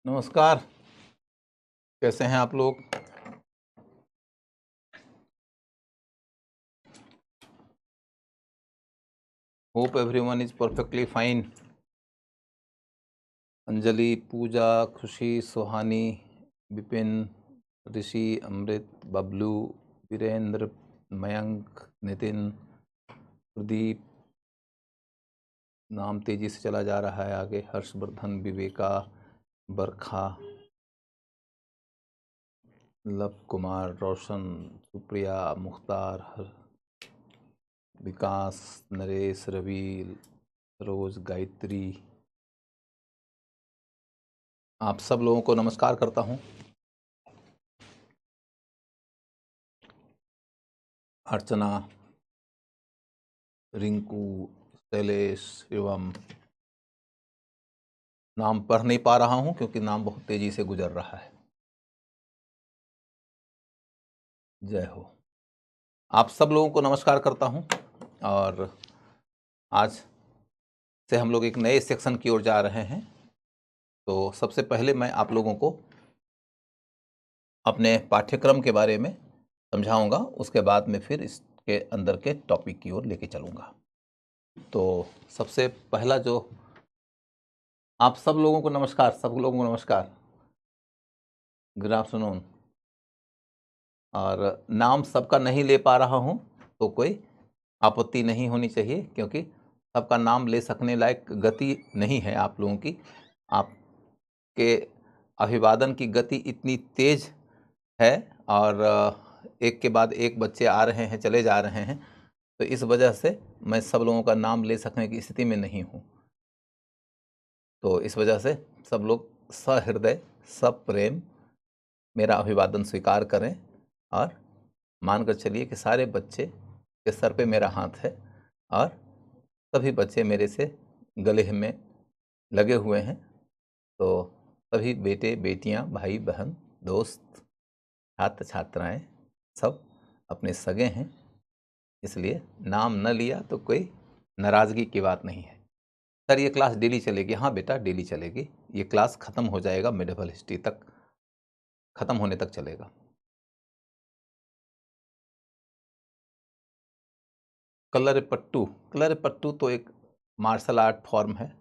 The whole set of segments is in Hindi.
नमस्कार। कैसे हैं आप लोग? Hope everyone is perfectly fine. Anjali, Pooja, Khushi, Suhani, Vipin, ऋषि, अमृत, बबलू, वीरेंद्र, मयंक, नितिन, प्रदीप, नाम तेजी से चला जा रहा है आगे, हर्षवर्धन, विवेका, बरखा, लव कुमार, रोशन, सुप्रिया, मुख्तार, विकास, नरेश, रवि, रोज, गायत्री, आप सब लोगों को नमस्कार करता हूं। अर्चना, रिंकू, शैलेश एवं नाम पढ़ नहीं पा रहा हूं क्योंकि नाम बहुत तेजी से गुजर रहा है। जय हो। आप सब लोगों को नमस्कार करता हूं और आज से हम लोग एक नए सेक्शन की ओर जा रहे हैं। तो सबसे पहले मैं आप लोगों को अपने पाठ्यक्रम के बारे में समझाऊंगा, उसके बाद में फिर इसके अंदर के टॉपिक की ओर लेके चलूंगा। तो सबसे पहला जो आप सब लोगों को नमस्कार, सब लोगों को नमस्कार, गुड आफ्टरनून। और नाम सबका नहीं ले पा रहा हूं तो कोई आपत्ति नहीं होनी चाहिए, क्योंकि सबका नाम ले सकने लायक गति नहीं है आप लोगों की। आपके अभिवादन की गति इतनी तेज है और एक के बाद एक बच्चे आ रहे हैं, चले जा रहे हैं, तो इस वजह से मैं सब लोगों का नाम ले सकने की स्थिति में नहीं हूँ। तो इस वजह से सब लोग सहृदय, सप्रेम मेरा अभिवादन स्वीकार करें और मानकर चलिए कि सारे बच्चे के सर पे मेरा हाथ है और सभी बच्चे मेरे से गले में लगे हुए हैं। तो सभी बेटे, बेटियां, भाई बहन, दोस्त, छात्र छात्राएं सब अपने सगे हैं, इसलिए नाम न लिया तो कोई नाराज़गी की बात नहीं है। सर ये क्लास डेली चलेगी? हाँ बेटा, डेली चलेगी। ये क्लास ख़त्म हो जाएगा, मेडिवल हिस्ट्री तक ख़त्म होने तक चलेगा। कलरीपट्टू, कलरीपट्टू तो एक मार्शल आर्ट फॉर्म है।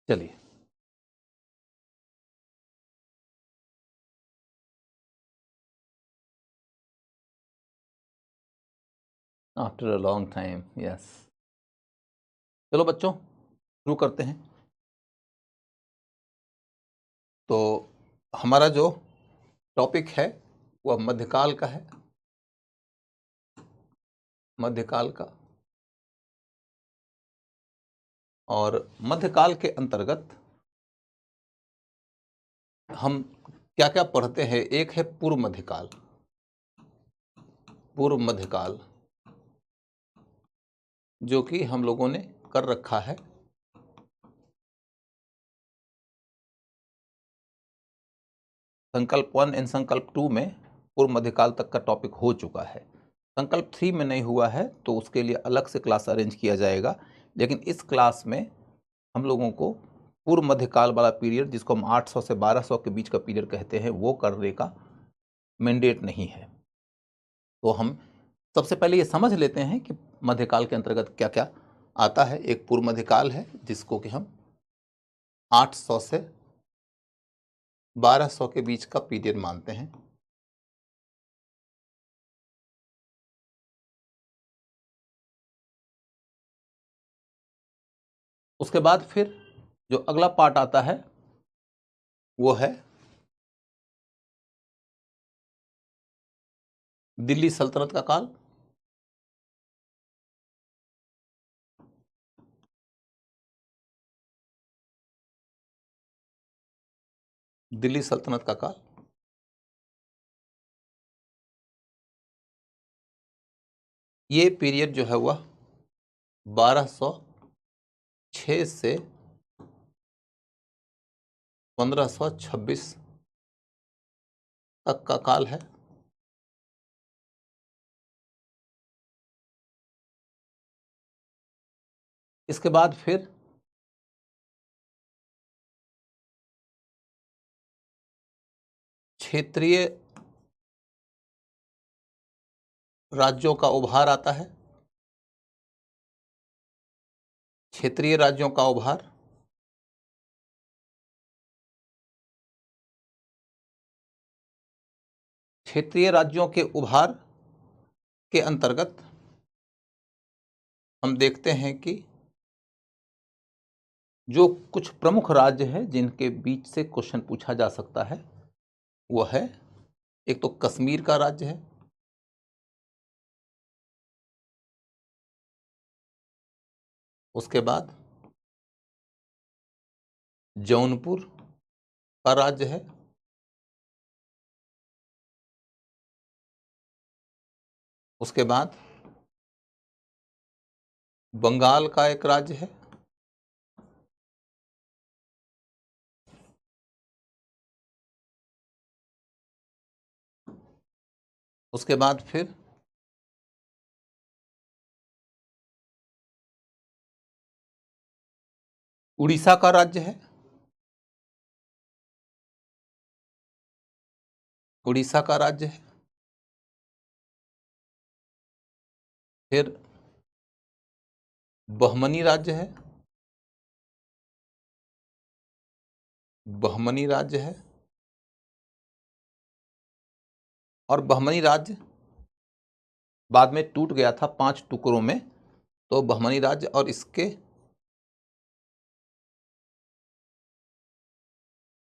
चलिए, after a long time, yes. चलो बच्चों, शुरू करते हैं। तो हमारा जो टॉपिक है वह मध्यकाल का है, मध्यकाल का। और मध्यकाल के अंतर्गत हम क्या क्या पढ़ते हैं? एक है पूर्व मध्यकाल। पूर्व मध्यकाल जो कि हम लोगों ने कर रखा है। संकल्प 1 एंड संकल्प 2 में पूर्व मध्यकाल तक का टॉपिक हो चुका है। संकल्प 3 में नहीं हुआ है तो उसके लिए अलग से क्लास अरेंज किया जाएगा, लेकिन इस क्लास में हम लोगों को पूर्व मध्यकाल वाला पीरियड, जिसको हम 800 से 1200 के बीच का पीरियड कहते हैं, वो करने का मैंडेट नहीं है। तो हम सबसे पहले ये समझ लेते हैं कि मध्यकाल के अंतर्गत क्या क्या आता है। एक पूर्व मध्यकाल है जिसको कि हम 800 से 1200 के बीच का पीरियड मानते हैं। उसके बाद फिर जो अगला पार्ट आता है वो है दिल्ली सल्तनत का काल। दिल्ली सल्तनत का काल, ये पीरियड जो है वह 1206 से 1526 तक का काल है। इसके बाद फिर क्षेत्रीय राज्यों का उभार आता है। क्षेत्रीय राज्यों का उभार, क्षेत्रीय राज्यों के उभार के अंतर्गत हम देखते हैं कि जो कुछ प्रमुख राज्य हैं जिनके बीच से क्वेश्चन पूछा जा सकता है वो है, एक तो कश्मीर का राज्य है, उसके बाद जौनपुर का राज्य है, उसके बाद बंगाल का एक राज्य है, उसके बाद फिर उड़ीसा का राज्य है, उड़ीसा का राज्य है, फिर बहमनी राज्य है, बहमनी राज्य है, और बहमनी राज्य बाद में टूट गया था 5 टुकड़ों में, तो बहमनी राज्य और इसके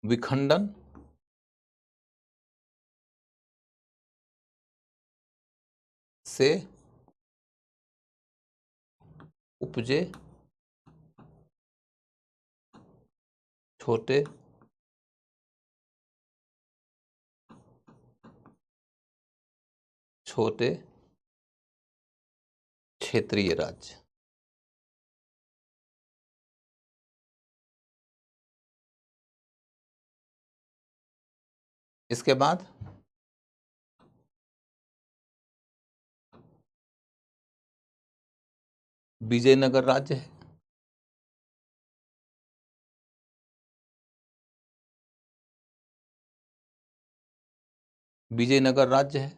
विखंडन से उपजे छोटे छोटे क्षेत्रीय राज्य। इसके बाद विजयनगर राज्य है, विजयनगर राज्य है,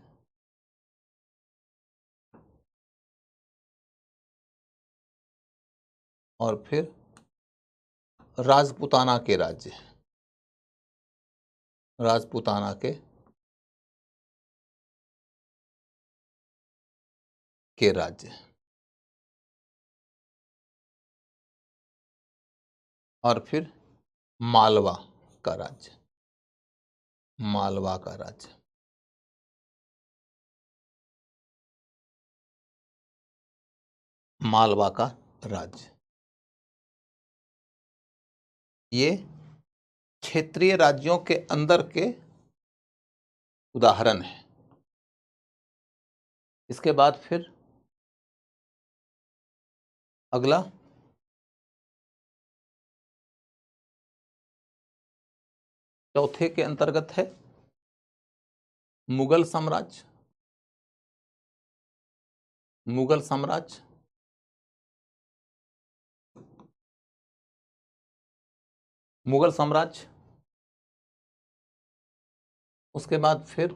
और फिर राजपूताना के राज्य, राजपूताना के राज्य, और फिर मालवा का राज्य, मालवा का राज्य, मालवा का राज्य। ये क्षेत्रीय राज्यों के अंदर के उदाहरण है। इसके बाद फिर अगला चौथे के अंतर्गत है मुगल साम्राज्य, मुगल साम्राज्य, मुगल साम्राज्य, उसके बाद फिर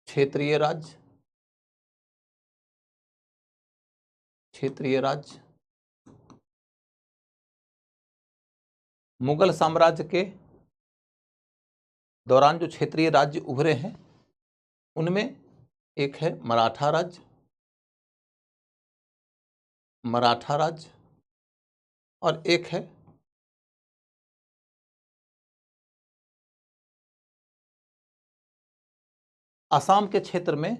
क्षेत्रीय राज्य, क्षेत्रीय राज्य, मुगल साम्राज्य के दौरान जो क्षेत्रीय राज्य उभरे हैं उनमें एक है मराठा राज्य, मराठा राज्य, और एक है असम के क्षेत्र में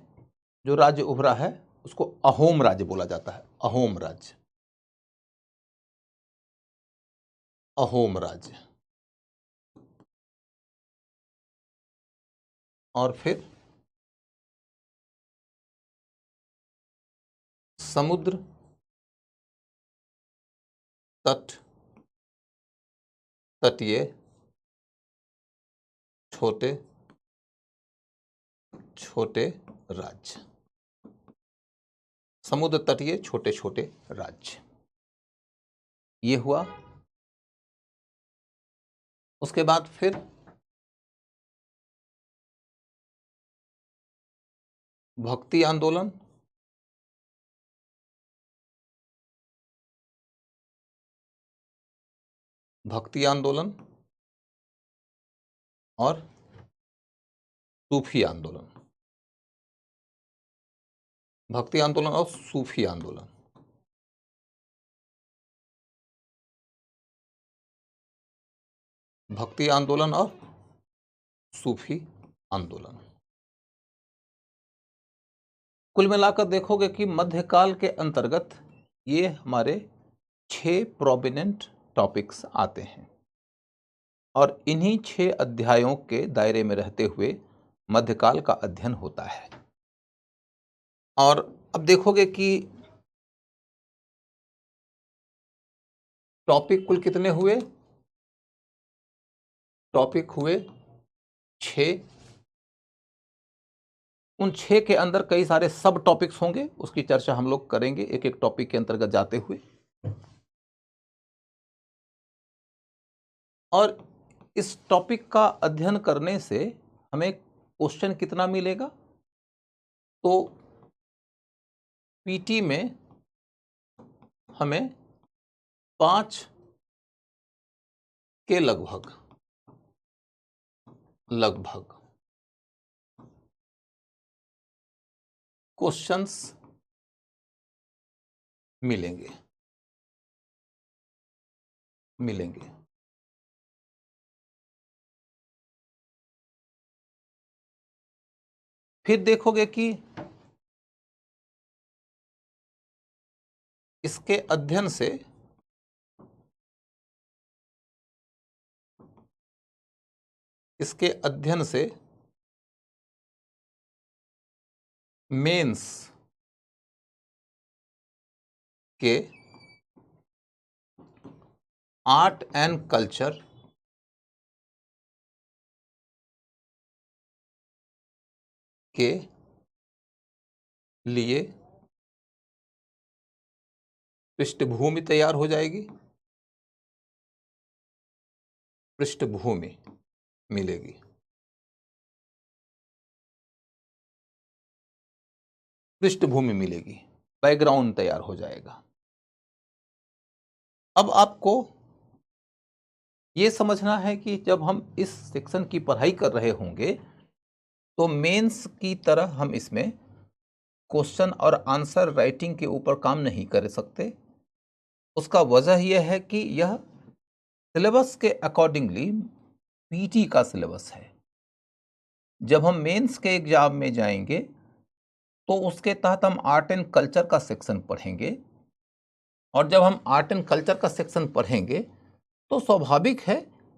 जो राज्य उभरा है उसको अहोम राज्य बोला जाता है, अहोम राज्य, अहोम राज्य। और फिर समुद्र तट, तटीय छोटे छोटे राज्य, समुद्र तटीय छोटे छोटे राज्य। ये हुआ उसके बाद फिर भक्ति आंदोलन, भक्ति आंदोलन और सूफी आंदोलन, भक्ति आंदोलन और सूफी आंदोलन। भक्ति आंदोलन और सूफी आंदोलन। कुल मिलाकर देखोगे कि मध्यकाल के अंतर्गत ये हमारे 6 प्रोमिनेंट टॉपिक्स आते हैं और इन्हीं 6 अध्यायों के दायरे में रहते हुए मध्यकाल का अध्ययन होता है। और अब देखोगे कि टॉपिक कुल कितने हुए? टॉपिक हुए 6। उन 6 के अंदर कई सारे सब टॉपिक्स होंगे, उसकी चर्चा हम लोग करेंगे एक एक टॉपिक के अंतर्गत जाते हुए। और इस टॉपिक का अध्ययन करने से हमें क्वेश्चन कितना मिलेगा? तो पीटी में हमें 5 के लगभग क्वेश्चंस मिलेंगे। फिर देखोगे कि इसके अध्ययन से मेंस के आर्ट एंड कल्चर के लिए पृष्ठभूमि तैयार हो जाएगी, पृष्ठभूमि मिलेगी। पृष्ठभूमि मिलेगी, बैकग्राउंड तैयार हो जाएगा। अब आपको ये समझना है कि जब हम इस सेक्शन की पढ़ाई कर रहे होंगे तो मेंस की तरह हम इसमें क्वेश्चन और आंसर राइटिंग के ऊपर काम नहीं कर सकते। उसका वजह यह है कि यह सिलेबस के अकॉर्डिंगली पीटी का सिलेबस है। जब हम मेंस के एग्जाम में जाएंगे तो उसके तहत हम आर्ट एंड कल्चर का सेक्शन पढ़ेंगे, और जब हम आर्ट एंड कल्चर का सेक्शन पढ़ेंगे तो स्वाभाविक है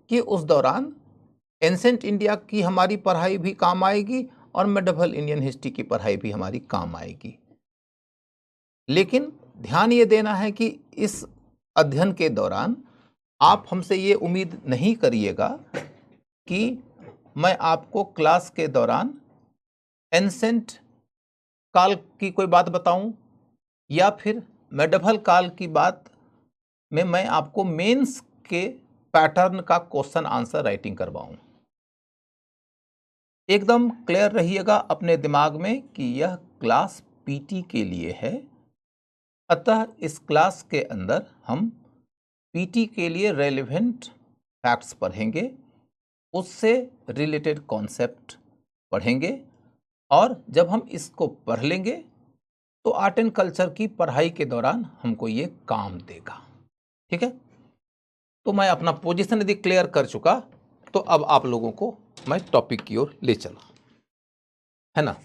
कि उस दौरान एंसेंट इंडिया की हमारी पढ़ाई भी काम आएगी और मेडिवल इंडियन हिस्ट्री की पढ़ाई भी हमारी काम आएगी। लेकिन ध्यान ये देना है कि इस अध्ययन के दौरान आप हमसे ये उम्मीद नहीं करिएगा कि मैं आपको क्लास के दौरान एंसेंट काल की कोई बात बताऊं या फिर मेडिवल काल की बात में मैं आपको मेंस के पैटर्न का क्वेश्चन आंसर राइटिंग करवाऊं। एकदम क्लियर रहिएगा अपने दिमाग में कि यह क्लास पीटी के लिए है। अतः इस क्लास के अंदर हम पीटी के लिए रेलेवेंट फैक्ट्स पढ़ेंगे, उससे रिलेटेड कॉन्सेप्ट पढ़ेंगे, और जब हम इसको पढ़ लेंगे तो आर्ट एंड कल्चर की पढ़ाई के दौरान हमको ये काम देगा। ठीक है, तो मैं अपना पोजीशन यदि क्लियर कर चुका तो अब आप लोगों को मैं टॉपिक की ओर ले चला, है ना।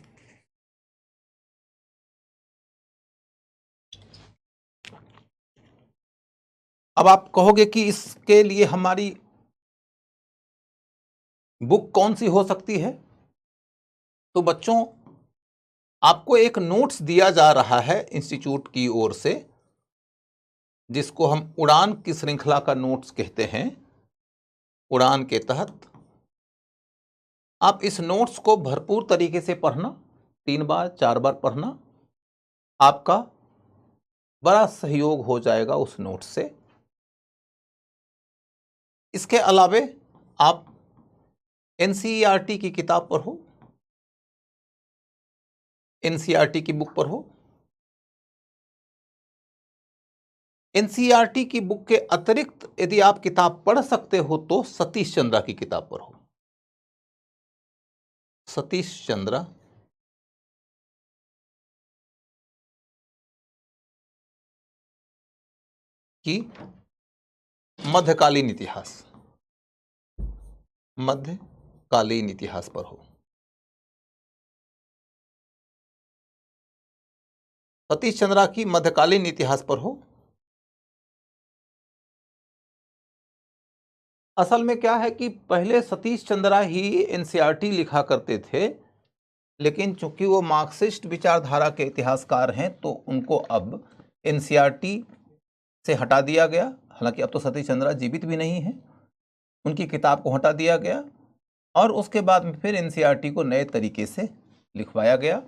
अब आप कहोगे कि इसके लिए हमारी बुक कौन सी हो सकती है? तो बच्चों, आपको एक नोट्स दिया जा रहा है इंस्टीट्यूट की ओर से, जिसको हम उड़ान की श्रृंखला का नोट्स कहते हैं। उड़ान के तहत आप इस नोट्स को भरपूर तरीके से पढ़ना, 3 बार 4 बार पढ़ना, आपका बड़ा सहयोग हो जाएगा उस नोट्स से। इसके अलावे आप एनसीईआरटी की किताब पढ़ो, एनसीईआरटी की बुक पढ़ो। एनसीईआरटी की बुक के अतिरिक्त यदि आप किताब पढ़ सकते हो तो सतीश चंद्रा की किताब पढ़ो। सतीश चंद्रा की मध्यकालीन इतिहास, मध्यकालीन इतिहास पढ़ो। सतीश चंद्रा की मध्यकालीन इतिहास पढ़ो। असल में क्या है कि पहले सतीश चंद्रा ही एनसीईआरटी लिखा करते थे, लेकिन चूंकि वो मार्क्सिस्ट विचारधारा के इतिहासकार हैं तो उनको अब एनसीईआरटी से हटा दिया गया। हालांकि अब तो सतीश चंद्रा जीवित भी नहीं है, उनकी किताब को हटा दिया गया और उसके बाद में फिर एनसीईआरटी को नए तरीके से लिखवाया गया।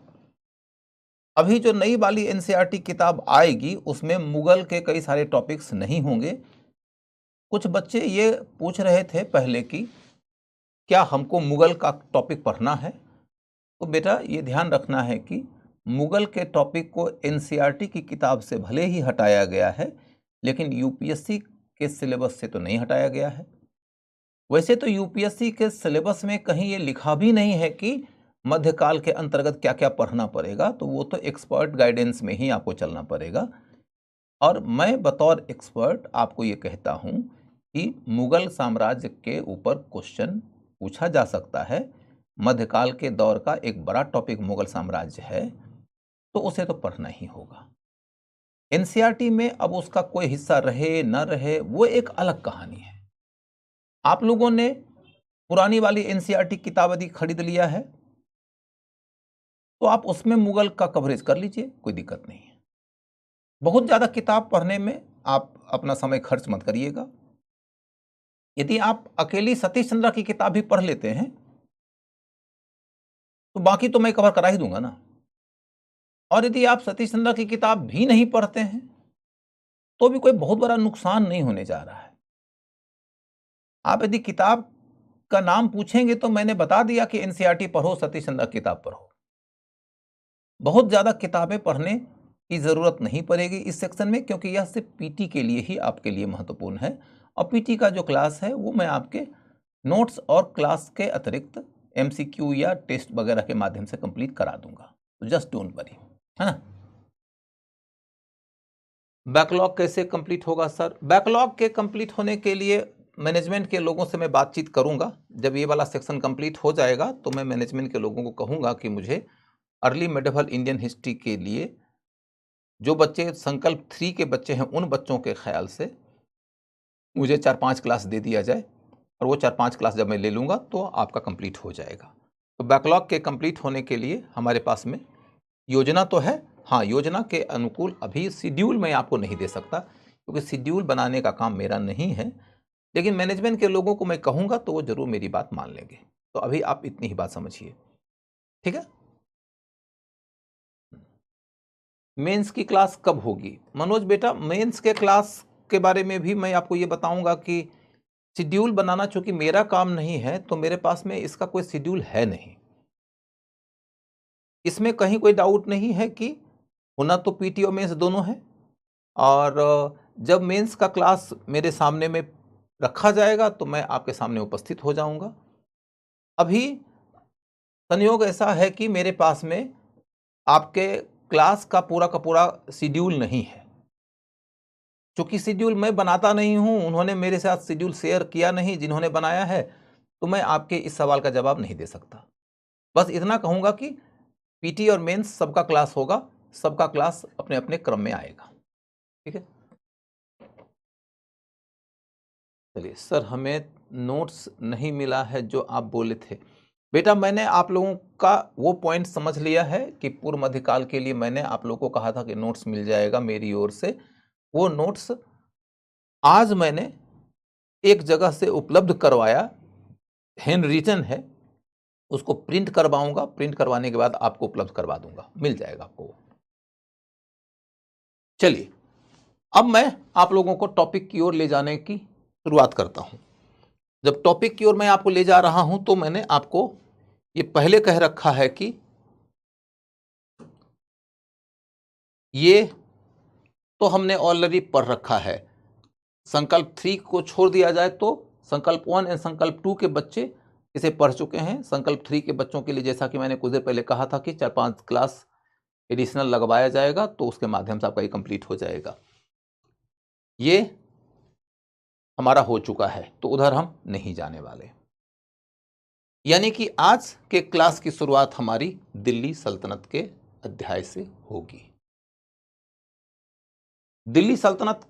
अभी जो नई वाली एनसीईआरटी किताब आएगी उसमें मुगल के कई सारे टॉपिक्स नहीं होंगे। कुछ बच्चे ये पूछ रहे थे पहले कि क्या हमको मुगल का टॉपिक पढ़ना है, तो बेटा ये ध्यान रखना है कि मुगल के टॉपिक को एनसीईआरटी की किताब से भले ही हटाया गया है, लेकिन यूपीएससी के सिलेबस से तो नहीं हटाया गया है। वैसे तो यूपीएससी के सिलेबस में कहीं ये लिखा भी नहीं है कि मध्यकाल के अंतर्गत क्या क्या पढ़ना पड़ेगा, तो वो तो एक्सपर्ट गाइडेंस में ही आपको चलना पड़ेगा। और मैं बतौर एक्सपर्ट आपको ये कहता हूँ कि मुगल साम्राज्य के ऊपर क्वेश्चन पूछा जा सकता है। मध्यकाल के दौर का एक बड़ा टॉपिक मुगल साम्राज्य है, तो उसे तो पढ़ना ही होगा। एनसीईआरटी में अब उसका कोई हिस्सा रहे न रहे वो एक अलग कहानी है। आप लोगों ने पुरानी वाली एनसीईआरटी किताब यदि खरीद लिया है तो आप उसमें मुगल का कवरेज कर लीजिए, कोई दिक्कत नहीं है। बहुत ज्यादा किताब पढ़ने में आप अपना समय खर्च मत करिएगा। यदि आप अकेली सतीश चंद्रा की किताब भी पढ़ लेते हैं तो बाकी तो मैं कवर करा ही दूंगा ना। और यदि आप सतीश चंद्रा की किताब भी नहीं पढ़ते हैं तो भी कोई बहुत बड़ा नुकसान नहीं होने जा रहा है। आप यदि किताब का नाम पूछेंगे तो मैंने बता दिया कि एनसीईआरटी पढ़ो, सतीश चंद्रा की किताब पढ़ो। बहुत ज्यादा किताबें पढ़ने की जरूरत नहीं पड़ेगी इस सेक्शन में, क्योंकि यह सिर्फ पीटी के लिए ही आपके लिए महत्वपूर्ण है। और पीटी का जो क्लास है वो मैं आपके नोट्स और क्लास के अतिरिक्त एमसीक्यू या टेस्ट वगैरह के माध्यम से कंप्लीट करा दूंगा, तो जस्ट डोंट वरी, है ना। बैकलॉग कैसे कंप्लीट होगा सर? बैकलॉग के कंप्लीट होने के लिए मैनेजमेंट के लोगों से मैं बातचीत करूंगा। जब ये वाला सेक्शन कंप्लीट हो जाएगा तो मैं मैनेजमेंट के लोगों को कहूंगा कि मुझे अर्ली मेडिवल इंडियन हिस्ट्री के लिए जो बच्चे संकल्प 3 के बच्चे हैं उन बच्चों के ख्याल से मुझे 4-5 क्लास दे दिया जाए, और वो 4-5 क्लास जब मैं ले लूँगा तो आपका कंप्लीट हो जाएगा। तो बैकलॉग के कंप्लीट होने के लिए हमारे पास में योजना तो है। हाँ, योजना के अनुकूल अभी शेड्यूल मैं आपको नहीं दे सकता, क्योंकि शेड्यूल बनाने का काम मेरा नहीं है, लेकिन मैनेजमेंट के लोगों को मैं कहूँगा तो वो जरूर मेरी बात मान लेंगे। तो अभी आप इतनी ही बात समझिए, ठीक है। मेंस की क्लास कब होगी? मनोज बेटा, मेंस के क्लास के बारे में भी मैं आपको ये बताऊंगा कि शेड्यूल बनाना चूंकि मेरा काम नहीं है तो मेरे पास में इसका कोई शेड्यूल है नहीं। इसमें कहीं कोई डाउट नहीं है कि होना तो पीटी और मेंस दोनों है, और जब मेंस का क्लास मेरे सामने में रखा जाएगा तो मैं आपके सामने उपस्थित हो जाऊंगा। अभी संयोग ऐसा है कि मेरे पास में आपके क्लास का पूरा शेड्यूल नहीं है। चूंकि शेड्यूल मैं बनाता नहीं हूं, उन्होंने मेरे साथ शेड्यूल शेयर किया नहीं जिन्होंने बनाया है, तो मैं आपके इस सवाल का जवाब नहीं दे सकता। बस इतना कहूंगा कि पीटी और मेंस सबका क्लास होगा, सबका क्लास अपने अपने क्रम में आएगा, ठीक है। चलिए सर, हमें नोट्स नहीं मिला है जो आप बोले थे। बेटा, मैंने आप लोगों का वो पॉइंट समझ लिया है कि पूर्व मध्यकाल के लिए मैंने आप लोगों को कहा था कि नोट्स मिल जाएगा मेरी ओर से। वो नोट्स आज मैंने एक जगह से उपलब्ध करवाया, हैंड रिटन है, उसको प्रिंट करवाऊंगा, प्रिंट करवाने के बाद आपको उपलब्ध करवा दूंगा, मिल जाएगा आपको। चलिए, अब मैं आप लोगों को टॉपिक की ओर ले जाने की शुरुआत करता हूं। जब टॉपिक की ओर मैं आपको ले जा रहा हूं तो मैंने आपको ये पहले कह रखा है कि ये तो हमने ऑलरेडी पढ़ रखा है। संकल्प 3 को छोड़ दिया जाए तो संकल्प 1 एंड संकल्प 2 के बच्चे इसे पढ़ चुके हैं। संकल्प 3 के बच्चों के लिए जैसा कि मैंने कुछ देर पहले कहा था कि 4-5 क्लास एडिशनल लगवाया जाएगा तो उसके माध्यम से आपका ये कंप्लीट हो जाएगा। ये हमारा हो चुका है तो उधर हम नहीं जाने वाले। यानी कि आज के क्लास की शुरुआत हमारी दिल्ली सल्तनत के अध्याय से होगी। दिल्ली सल्तनत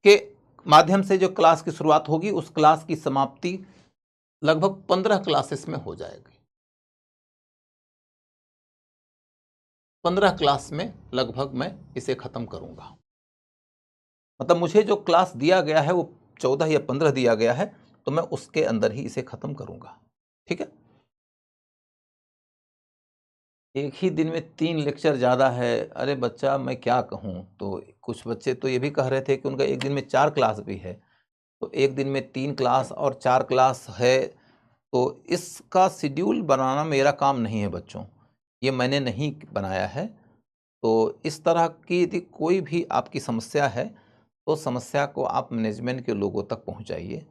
के माध्यम से जो क्लास की शुरुआत होगी उस क्लास की समाप्ति लगभग 15 क्लासेस में हो जाएगी। 15 क्लास में लगभग मैं इसे खत्म करूंगा। मतलब मुझे जो क्लास दिया गया है वो 14 या 15 दिया गया है तो मैं उसके अंदर ही इसे खत्म करूंगा। ठीक है, एक ही दिन में 3 लेक्चर ज़्यादा है। अरे बच्चा मैं क्या कहूँ, तो कुछ बच्चे तो ये भी कह रहे थे कि उनका एक दिन में 4 क्लास भी है। तो एक दिन में 3 क्लास और 4 क्लास है तो इसका शेड्यूल बनाना मेरा काम नहीं है बच्चों, ये मैंने नहीं बनाया है। तो इस तरह की यदि कोई भी आपकी समस्या है तो समस्या को आप मैनेजमेंट के लोगों तक पहुंचाइए।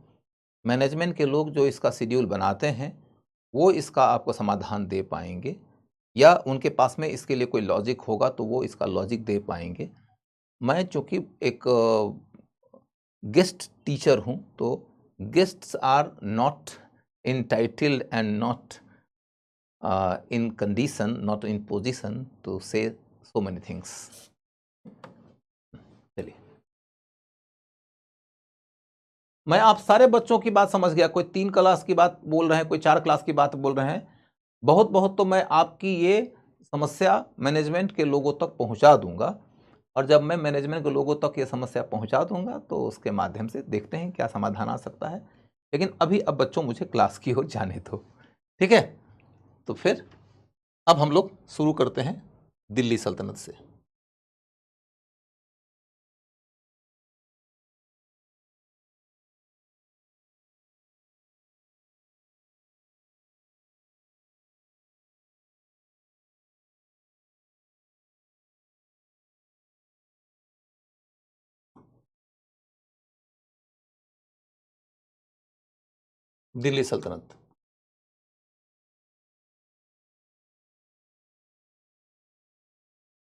मैनेजमेंट के लोग जो इसका शेड्यूल बनाते हैं वो इसका आपको समाधान दे पाएंगे, या उनके पास में इसके लिए कोई लॉजिक होगा तो वो इसका लॉजिक दे पाएंगे। मैं चूँकि एक गेस्ट टीचर हूँ तो guests are not entitled and not in condition, not in position to say so many things. चलिए, मैं आप सारे बच्चों की बात समझ गया। कोई 3 क्लास की बात बोल रहे हैं, कोई 4 क्लास की बात बोल रहे हैं। बहुत बहुत तो मैं आपकी ये समस्या मैनेजमेंट के लोगों तक पहुंचा दूंगा, और जब मैं मैनेजमेंट के लोगों तक ये समस्या पहुंचा दूंगा तो उसके माध्यम से देखते हैं क्या समाधान आ सकता है। लेकिन अभी अब बच्चों मुझे क्लास की ओर जाने दो, ठीक है। तो फिर अब हम लोग शुरू करते हैं दिल्ली सल्तनत से। दिल्ली सल्तनत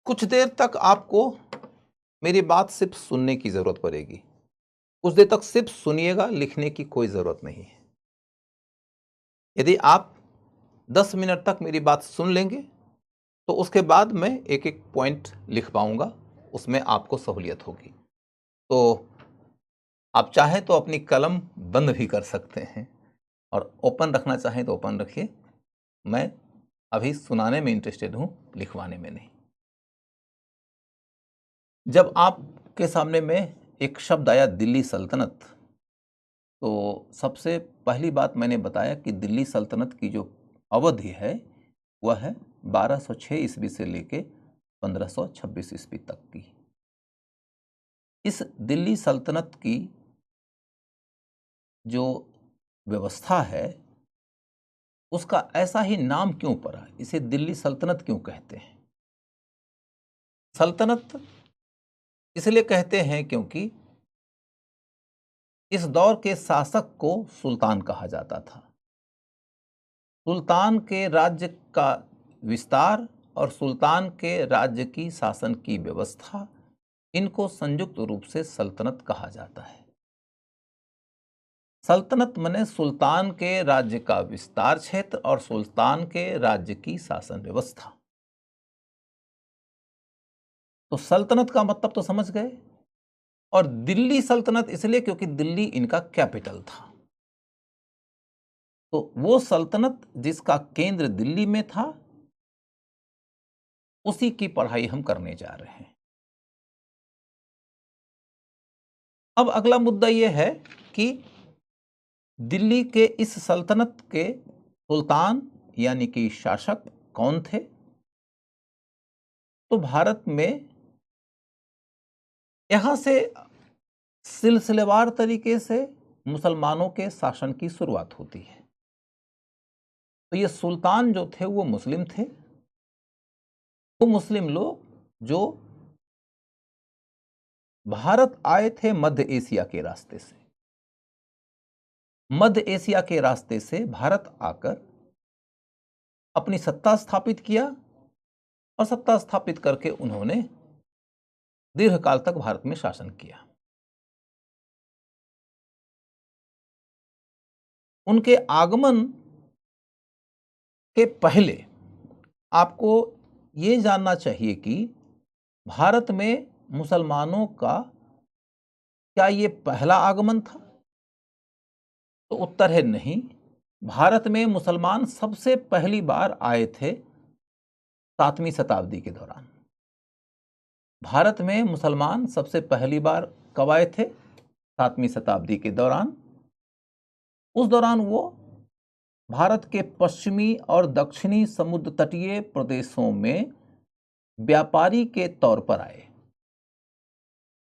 कुछ देर तक आपको मेरी बात सिर्फ सुनने की जरूरत पड़ेगी। कुछ देर तक सिर्फ सुनिएगा, लिखने की कोई जरूरत नहीं है। यदि आप 10 मिनट तक मेरी बात सुन लेंगे तो उसके बाद मैं एक एक पॉइंट लिख पाऊंगा, उसमें आपको सहूलियत होगी। तो आप चाहें तो अपनी कलम बंद भी कर सकते हैं और ओपन रखना चाहें तो ओपन रखिए। मैं अभी सुनाने में इंटरेस्टेड हूं, लिखवाने में नहीं। जब आपके सामने में एक शब्द आया दिल्ली सल्तनत, तो सबसे पहली बात मैंने बताया कि दिल्ली सल्तनत की जो अवधि है वह है 1206 ईस्वी से लेके 1526 ईस्वी तक की। इस दिल्ली सल्तनत की जो व्यवस्था है उसका ऐसा ही नाम क्यों पड़ा, इसे दिल्ली सल्तनत क्यों कहते हैं? सल्तनत इसलिए कहते हैं क्योंकि इस दौर के शासक को सुल्तान कहा जाता था। सुल्तान के राज्य का विस्तार और सुल्तान के राज्य की शासन की व्यवस्था, इनको संयुक्त रूप से सल्तनत कहा जाता है। सल्तनत माने सुल्तान के राज्य का विस्तार क्षेत्र और सुल्तान के राज्य की शासन व्यवस्था। तो सल्तनत का मतलब तो समझ गए। और दिल्ली सल्तनत इसलिए क्योंकि दिल्ली इनका कैपिटल था। तो वो सल्तनत जिसका केंद्र दिल्ली में था उसी की पढ़ाई हम करने जा रहे हैं। अब अगला मुद्दा यह है कि दिल्ली के इस सल्तनत के सुल्तान यानी कि शासक कौन थे? तो भारत में यहां से सिलसिलेवार तरीके से मुसलमानों के शासन की शुरुआत होती है। तो ये सुल्तान जो थे वो मुस्लिम थे। वो मुस्लिम लोग जो भारत आए थे मध्य एशिया के रास्ते से, मध्य एशिया के रास्ते से भारत आकर अपनी सत्ता स्थापित किया और सत्ता स्थापित करके उन्होंने दीर्घकाल तक भारत में शासन किया। उनके आगमन के पहले आपको ये जानना चाहिए कि भारत में मुसलमानों का क्या ये पहला आगमन था? तो उत्तर है नहीं। भारत में मुसलमान सबसे पहली बार आए थे 7वीं शताब्दी के दौरान। भारत में मुसलमान सबसे पहली बार कब आए थे? 7वीं शताब्दी के दौरान। उस दौरान वो भारत के पश्चिमी और दक्षिणी समुद्र तटीय प्रदेशों में व्यापारी के तौर पर आए।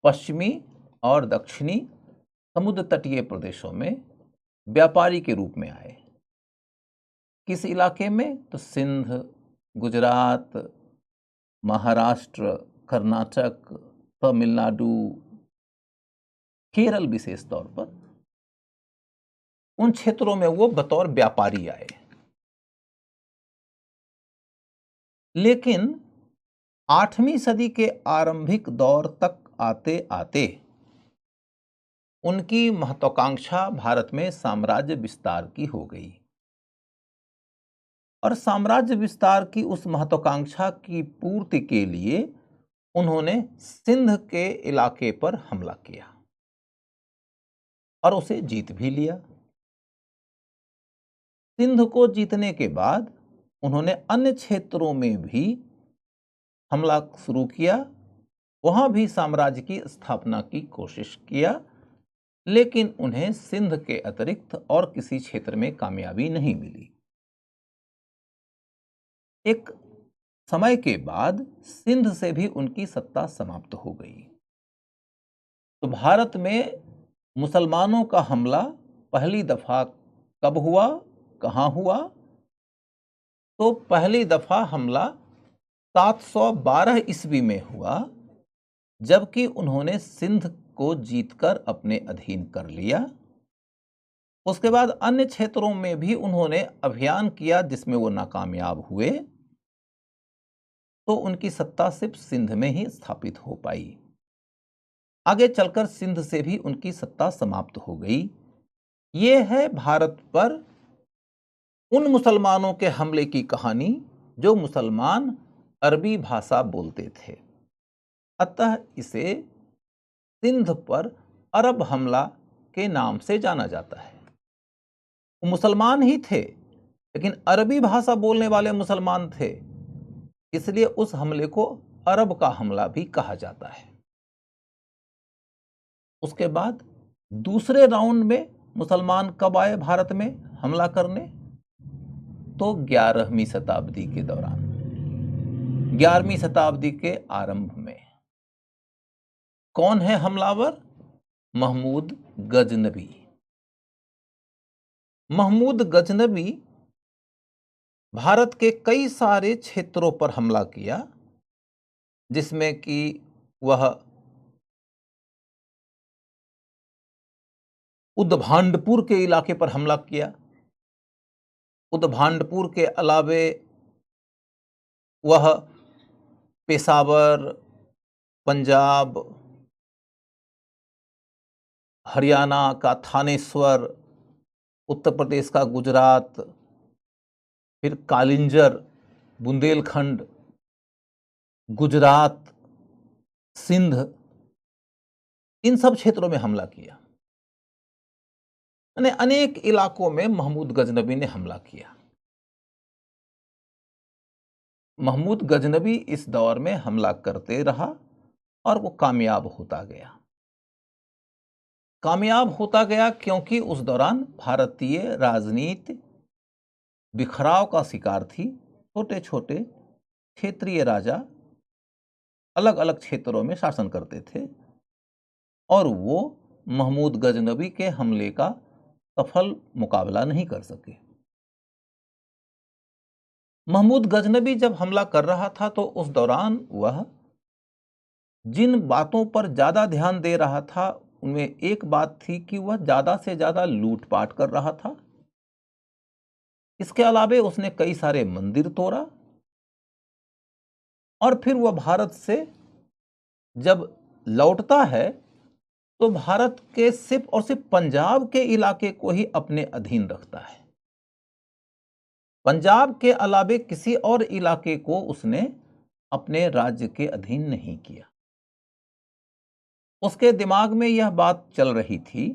पश्चिमी और दक्षिणी समुद्र तटीय प्रदेशों में व्यापारी के रूप में आए। किस इलाके में? तो सिंध, गुजरात, महाराष्ट्र, कर्नाटक, तमिलनाडु, केरल विशेष तौर पर, उन क्षेत्रों में वो बतौर व्यापारी आए। लेकिन 8वीं सदी के आरंभिक दौर तक आते आते उनकी महत्वाकांक्षा भारत में साम्राज्य विस्तार की हो गई और साम्राज्य विस्तार की उस महत्वाकांक्षा की पूर्ति के लिए उन्होंने सिंध के इलाके पर हमला किया और उसे जीत भी लिया। सिंध को जीतने के बाद उन्होंने अन्य क्षेत्रों में भी हमला शुरू किया, वहां भी साम्राज्य की स्थापना की कोशिश किया, लेकिन उन्हें सिंध के अतिरिक्त और किसी क्षेत्र में कामयाबी नहीं मिली। एक समय के बाद सिंध से भी उनकी सत्ता समाप्त हो गई। तो भारत में मुसलमानों का हमला पहली दफा कब हुआ, कहां हुआ? तो पहली दफा हमला 712 ईस्वी में हुआ, जबकि उन्होंने सिंध को जीतकर अपने अधीन कर लिया। उसके बाद अन्य क्षेत्रों में भी उन्होंने अभियान किया जिसमें वो नाकामयाब हुए, तो उनकी सत्ता सिर्फ सिंध में ही स्थापित हो पाई। आगे चलकर सिंध से भी उनकी सत्ता समाप्त हो गई। ये है भारत पर उन मुसलमानों के हमले की कहानी जो मुसलमान अरबी भाषा बोलते थे। अतः इसे सिंध पर अरब हमला के नाम से जाना जाता है। वो मुसलमान ही थे, लेकिन अरबी भाषा बोलने वाले मुसलमान थे, इसलिए उस हमले को अरब का हमला भी कहा जाता है। उसके बाद दूसरे राउंड में मुसलमान कब आए भारत में हमला करने? तो 11वीं शताब्दी के दौरान, 11वीं शताब्दी के आरंभ में। कौन है हमलावर? महमूद गजनबी। महमूद गजनबी भारत के कई सारे क्षेत्रों पर हमला किया, जिसमें कि वह उद्भांडपुर के इलाके पर हमला किया। उद्भांडपुर के अलावे वह पेशावर, पंजाब, हरियाणा का थानेश्वर, उत्तर प्रदेश का गुजरात, फिर कालिंजर, बुंदेलखंड, गुजरात, सिंध, इन सब क्षेत्रों में हमला किया। यानी अनेक इलाकों में महमूद गजनबी ने हमला किया। महमूद गजनबी इस दौर में हमला करते रहा और वो कामयाब होता गया। कामयाब होता गया क्योंकि उस दौरान भारतीय राजनीति बिखराव का शिकार थी। छोटे छोटे क्षेत्रीय राजा अलग अलग क्षेत्रों में शासन करते थे और वो महमूद गजनबी के हमले का सफल मुकाबला नहीं कर सके। महमूद गजनबी जब हमला कर रहा था तो उस दौरान वह जिन बातों पर ज्यादा ध्यान दे रहा था उनमें एक बात थी कि वह ज्यादा से ज्यादा लूटपाट कर रहा था। इसके अलावे उसने कई सारे मंदिर तोड़ा और फिर वह भारत से जब लौटता है तो भारत के सिर्फ और सिर्फ पंजाब के इलाके को ही अपने अधीन रखता है। पंजाब के अलावे किसी और इलाके को उसने अपने राज्य के अधीन नहीं किया। उसके दिमाग में यह बात चल रही थी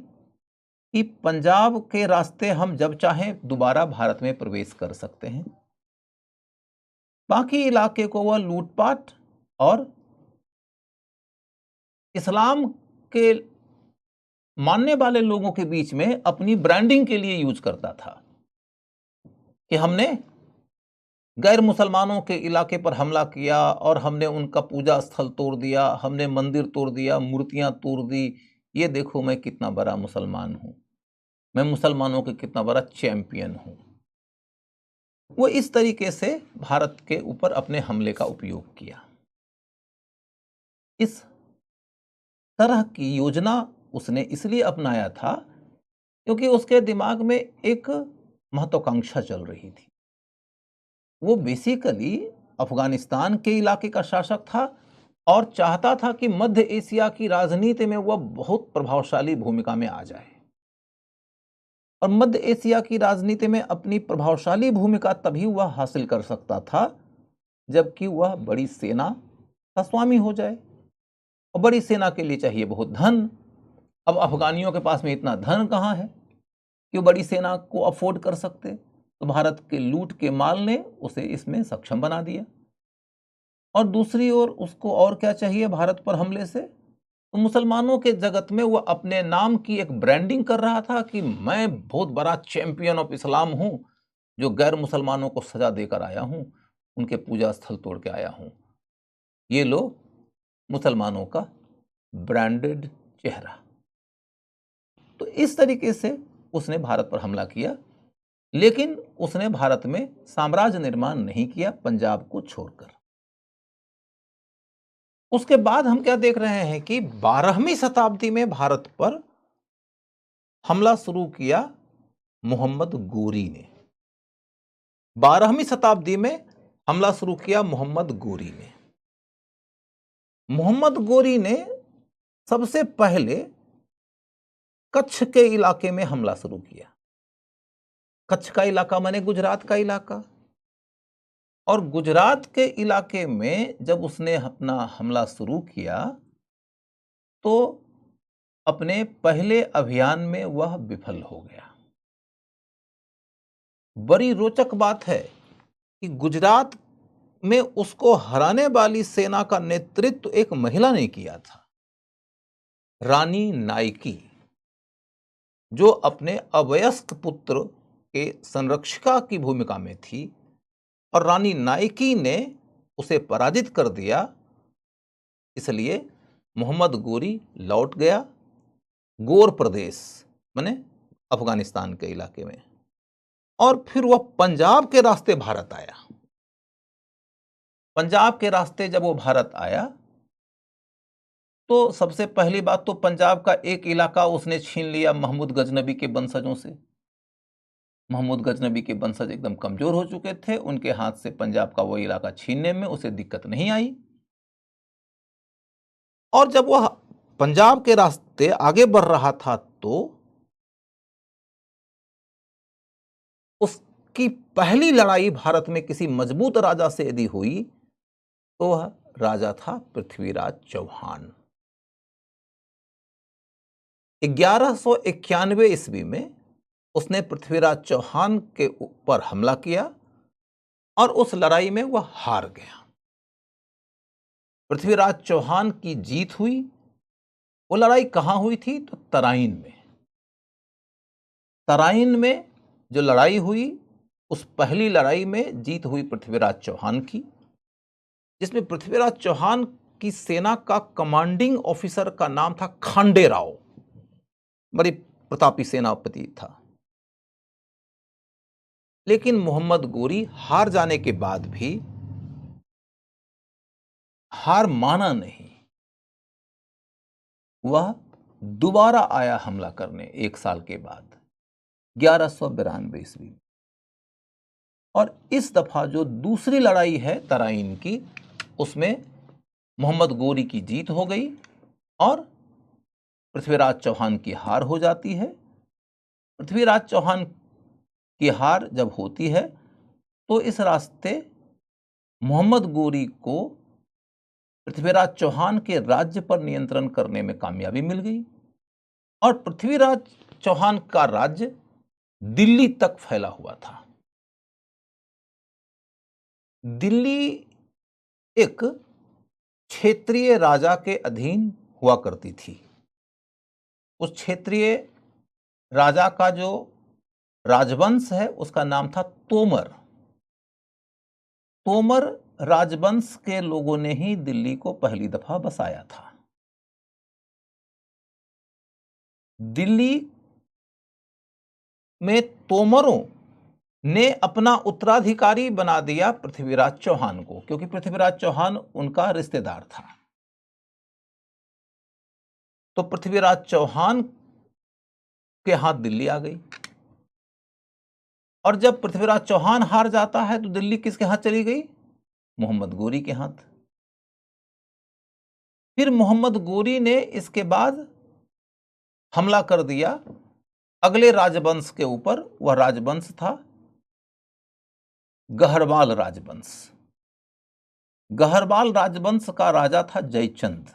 कि पंजाब के रास्ते हम जब चाहें दोबारा भारत में प्रवेश कर सकते हैं, बाकी इलाके को वह लूटपाट और इस्लाम के मानने वाले लोगों के बीच में अपनी ब्रांडिंग के लिए यूज करता था कि हमने गैर मुसलमानों के इलाके पर हमला किया और हमने उनका पूजा स्थल तोड़ दिया, हमने मंदिर तोड़ दिया, मूर्तियां तोड़ दी, ये देखो मैं कितना बड़ा मुसलमान हूं, मैं मुसलमानों के कितना बड़ा चैंपियन हूं। वो इस तरीके से भारत के ऊपर अपने हमले का उपयोग किया। इस तरह की योजना उसने इसलिए अपनाया था क्योंकि उसके दिमाग में एक महत्वाकांक्षा चल रही थी। वो बेसिकली अफगानिस्तान के इलाके का शासक था और चाहता था कि मध्य एशिया की राजनीति में वह बहुत प्रभावशाली भूमिका में आ जाए। और मध्य एशिया की राजनीति में अपनी प्रभावशाली भूमिका तभी वह हासिल कर सकता था जबकि वह बड़ी सेना का स्वामी हो जाए। और बड़ी सेना के लिए चाहिए बहुत धन। अब अफगानियों के पास में इतना धन कहाँ है कि वो बड़ी सेना को अफोर्ड कर सकते। तो भारत के लूट के माल ने उसे इसमें सक्षम बना दिया। और दूसरी ओर उसको और क्या चाहिए भारत पर हमले से? तो मुसलमानों के जगत में वह अपने नाम की एक ब्रांडिंग कर रहा था कि मैं बहुत बड़ा चैंपियन ऑफ इस्लाम हूं, जो गैर मुसलमानों को सजा देकर आया हूं, उनके पूजा स्थल तोड़ के आया हूं। ये लो मुसलमानों का ब्रांडेड चेहरा। तो इस तरीके से उसने भारत पर हमला किया, लेकिन उसने भारत में साम्राज्य निर्माण नहीं किया पंजाब को छोड़कर। उसके बाद हम क्या देख रहे हैं कि 12वीं शताब्दी में भारत पर हमला शुरू किया मोहम्मद गोरी ने। 12वीं शताब्दी में हमला शुरू किया मोहम्मद गोरी ने। मोहम्मद गोरी ने सबसे पहले कच्छ के इलाके में हमला शुरू किया। कच्छ का इलाका माने गुजरात का इलाका। और गुजरात के इलाके में जब उसने अपना हमला शुरू किया तो अपने पहले अभियान में वह विफल हो गया। बड़ी रोचक बात है कि गुजरात में उसको हराने वाली सेना का नेतृत्व एक महिला ने किया था, रानी नायकी, जो अपने अवयस्क पुत्र के संरक्षिका की भूमिका में थी। और रानी नायकी ने उसे पराजित कर दिया। इसलिए मोहम्मद गोरी लौट गया गोर प्रदेश माने अफगानिस्तान के इलाके में। और फिर वह पंजाब के रास्ते भारत आया। पंजाब के रास्ते जब वो भारत आया तो सबसे पहली बात तो पंजाब का एक इलाका उसने छीन लिया महमूद गजनबी के वंशजों से। महमूद गजनबी के वंशज एकदम कमजोर हो चुके थे, उनके हाथ से पंजाब का वो इलाका छीनने में उसे दिक्कत नहीं आई। और जब वह पंजाब के रास्ते आगे बढ़ रहा था तो उसकी पहली लड़ाई भारत में किसी मजबूत राजा से यदि हुई तो वह राजा था पृथ्वीराज चौहान। 1191 ईस्वी में उसने पृथ्वीराज चौहान के ऊपर हमला किया और उस लड़ाई में वह हार गया। पृथ्वीराज चौहान की जीत हुई। वो लड़ाई कहां हुई थी? तो तराइन में। तराइन में जो लड़ाई हुई उस पहली लड़ाई में जीत हुई पृथ्वीराज चौहान की, जिसमें पृथ्वीराज चौहान की सेना का कमांडिंग ऑफिसर का नाम था खांडे राव। बड़ी प्रतापी सेनापति था। लेकिन मोहम्मद गोरी हार जाने के बाद भी हार माना नहीं। वह दोबारा आया हमला करने 1 साल के बाद 1192 ईस्वी में। और इस दफा जो दूसरी लड़ाई है तराइन की, उसमें मोहम्मद गोरी की जीत हो गई और पृथ्वीराज चौहान की हार हो जाती है। पृथ्वीराज चौहान की हार जब होती है तो इस रास्ते मोहम्मद गोरी को पृथ्वीराज चौहान के राज्य पर नियंत्रण करने में कामयाबी मिल गई और पृथ्वीराज चौहान का राज्य दिल्ली तक फैला हुआ था। दिल्ली एक क्षेत्रीय राजा के अधीन हुआ करती थी। उस क्षेत्रीय राजा का जो राजवंश है उसका नाम था तोमर। तोमर राजवंश के लोगों ने ही दिल्ली को पहली दफा बसाया था। दिल्ली में तोमरों ने अपना उत्तराधिकारी बना दिया पृथ्वीराज चौहान को, क्योंकि पृथ्वीराज चौहान उनका रिश्तेदार था। तो पृथ्वीराज चौहान के हाथ दिल्ली आ गई और जब पृथ्वीराज चौहान हार जाता है तो दिल्ली किसके हाथ चली गई? मोहम्मद गोरी के हाथ। फिर मोहम्मद गोरी ने इसके बाद हमला कर दिया अगले राजवंश के ऊपर। वह राजवंश था गहरवाल राजवंश। गहरवाल राजवंश का राजा था जयचंद।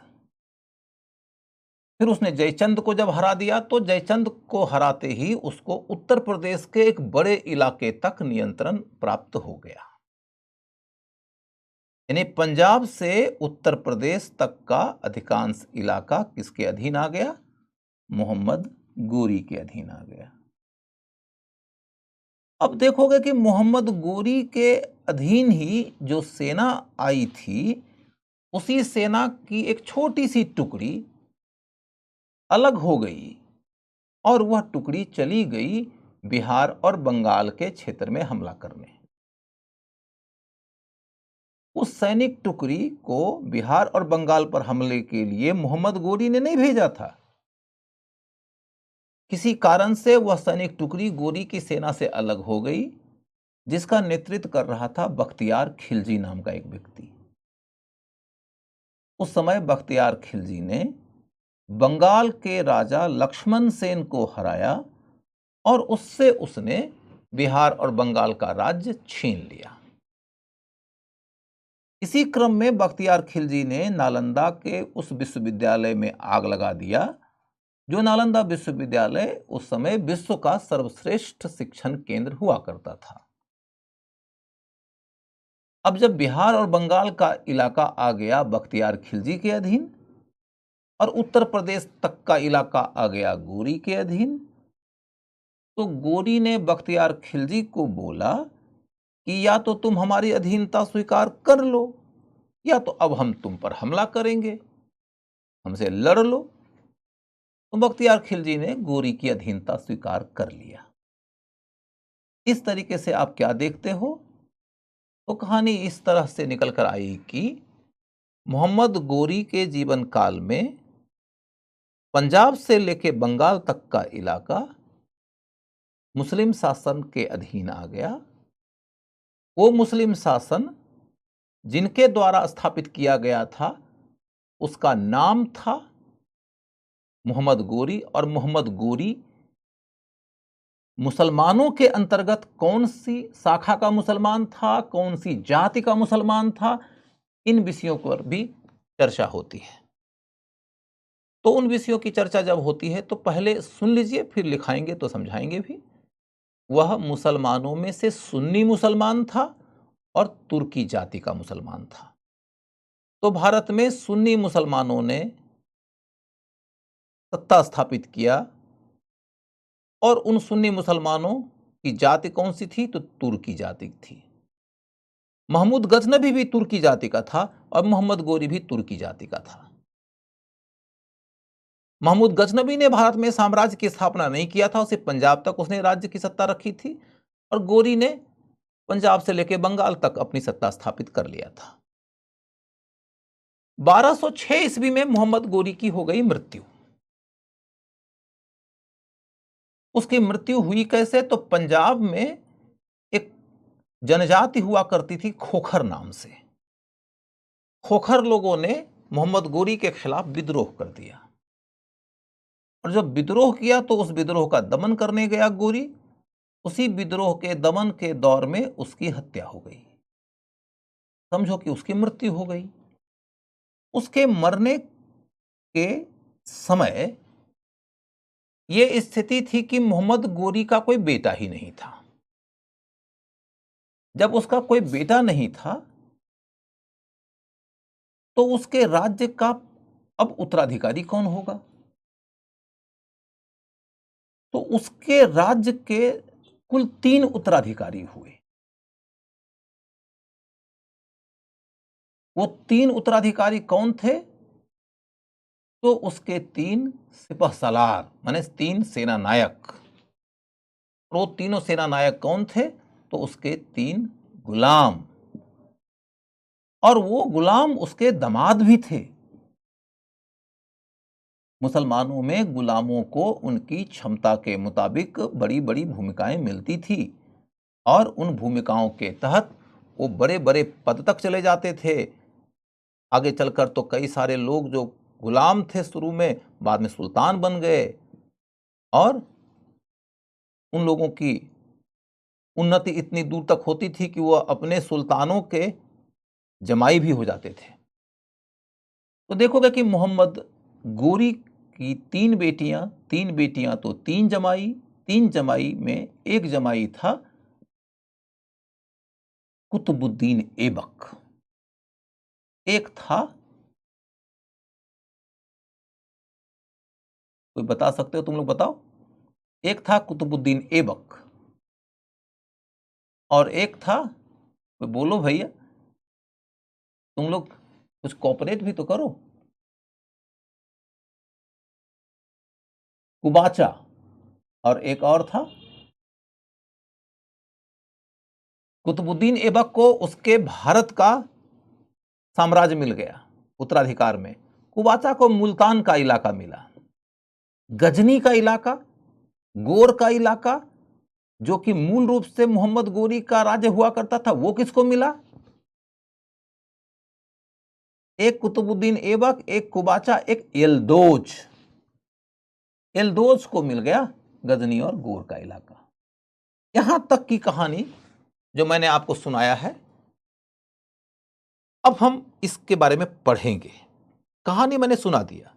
फिर उसने जयचंद को जब हरा दिया तो जयचंद को हराते ही उसको उत्तर प्रदेश के एक बड़े इलाके तक नियंत्रण प्राप्त हो गया। यानी पंजाब से उत्तर प्रदेश तक का अधिकांश इलाका किसके अधीन आ गया? मोहम्मद गोरी के अधीन आ गया। अब देखोगे कि मोहम्मद गोरी के अधीन ही जो सेना आई थी, उसी सेना की एक छोटी सी टुकड़ी अलग हो गई और वह टुकड़ी चली गई बिहार और बंगाल के क्षेत्र में हमला करने। उस सैनिक टुकड़ी को बिहार और बंगाल पर हमले के लिए मोहम्मद गोरी ने नहीं भेजा था। किसी कारण से वह सैनिक टुकड़ी गोरी की सेना से अलग हो गई, जिसका नेतृत्व कर रहा था बख्तियार खिलजी नाम का एक व्यक्ति। उस समय बख्तियार खिलजी ने बंगाल के राजा लक्ष्मण सेन को हराया और उससे उसने बिहार और बंगाल का राज्य छीन लिया। इसी क्रम में बख्तियार खिलजी ने नालंदा के उस विश्वविद्यालय में आग लगा दिया, जो नालंदा विश्वविद्यालय उस समय विश्व का सर्वश्रेष्ठ शिक्षण केंद्र हुआ करता था। अब जब बिहार और बंगाल का इलाका आ गया बख्तियार खिलजी के अधीन और उत्तर प्रदेश तक का इलाका आ गया गोरी के अधीन, तो गोरी ने बख्तियार खिलजी को बोला कि या तो तुम हमारी अधीनता स्वीकार कर लो या तो अब हम तुम पर हमला करेंगे, हमसे लड़ लो। तो बख्तियार खिलजी ने गोरी की अधीनता स्वीकार कर लिया। इस तरीके से आप क्या देखते हो? तो कहानी इस तरह से निकल कर आई कि मोहम्मद गोरी के जीवन काल में पंजाब से लेकर बंगाल तक का इलाका मुस्लिम शासन के अधीन आ गया। वो मुस्लिम शासन जिनके द्वारा स्थापित किया गया था उसका नाम था मोहम्मद गोरी, और मोहम्मद गोरी मुसलमानों के अंतर्गत कौन सी शाखा का मुसलमान था, कौन सी जाति का मुसलमान था, इन विषयों पर भी चर्चा होती है। तो उन विषयों की चर्चा जब होती है तो पहले सुन लीजिए, फिर लिखाएंगे तो समझाएंगे भी। वह मुसलमानों में से सुन्नी मुसलमान था और तुर्की जाति का मुसलमान था। तो भारत में सुन्नी मुसलमानों ने सत्ता स्थापित किया और उन सुन्नी मुसलमानों की जाति कौन सी थी? तो तुर्की जाति थी। महमूद गजनबी भी तुर्की जाति का था और मोहम्मद गोरी भी तुर्की जाति का था। महमूद गजनबी ने भारत में साम्राज्य की स्थापना नहीं किया था, सिर्फ पंजाब तक उसने राज्य की सत्ता रखी थी, और गोरी ने पंजाब से लेकर बंगाल तक अपनी सत्ता स्थापित कर लिया था। 1206 ईस्वी में मोहम्मद गोरी की हो गई मृत्यु। उसकी मृत्यु हुई कैसे? तो पंजाब में एक जनजाति हुआ करती थी खोखर नाम से। खोखर लोगों ने मोहम्मद गोरी के खिलाफ विद्रोह कर दिया, और जब विद्रोह किया तो उस विद्रोह का दमन करने गया गोरी। उसी विद्रोह के दमन के दौर में उसकी हत्या हो गई। समझो कि उसकी मृत्यु हो गई। उसके मरने के समय यह स्थिति थी कि मोहम्मद गोरी का कोई बेटा ही नहीं था। जब उसका कोई बेटा नहीं था तो उसके राज्य का अब उत्तराधिकारी कौन होगा? तो उसके राज्य के कुल 3 उत्तराधिकारी हुए। वो 3 उत्तराधिकारी कौन थे? तो उसके 3 सिपहसालार माने 3 सेना नायक। वो तीनों सेना नायक कौन थे? तो उसके 3 गुलाम, और वो गुलाम उसके दामाद भी थे। मुसलमानों में गुलामों को उनकी क्षमता के मुताबिक बड़ी बड़ी भूमिकाएं मिलती थी, और उन भूमिकाओं के तहत वो बड़े बड़े पद तक चले जाते थे। आगे चलकर तो कई सारे लोग जो गुलाम थे शुरू में, बाद में सुल्तान बन गए, और उन लोगों की उन्नति इतनी दूर तक होती थी कि वो अपने सुल्तानों के जमाई भी हो जाते थे। तो देखोगे कि मोहम्मद गोरी की 3 बेटियां तो 3 जमाई, 3 जमाई में एक जमाई था कुतुबुद्दीन ऐबक, एक था, कोई बता सकते हो? तुम लोग बताओ। एक था कुतुबुद्दीन ऐबक, और एक था, कोई बोलो भैया, तुम लोग कुछ कोऑपरेट भी तो करो। कुबाचा, और एक और था। कुतुबुद्दीन ऐबक को उसके भारत का साम्राज्य मिल गया उत्तराधिकार में। कुबाचा को मुल्तान का इलाका मिला, गजनी का इलाका, गोर का इलाका, जो कि मूल रूप से मोहम्मद गोरी का राज्य हुआ करता था, वो किसको मिला? एक कुतुबुद्दीन ऐबक, एक कुबाचा, एक यल्दोज। यल्दोज को मिल गया गजनी और गोर का इलाका। यहां तक की कहानी जो मैंने आपको सुनाया है, अब हम इसके बारे में पढ़ेंगे। कहानी मैंने सुना दिया,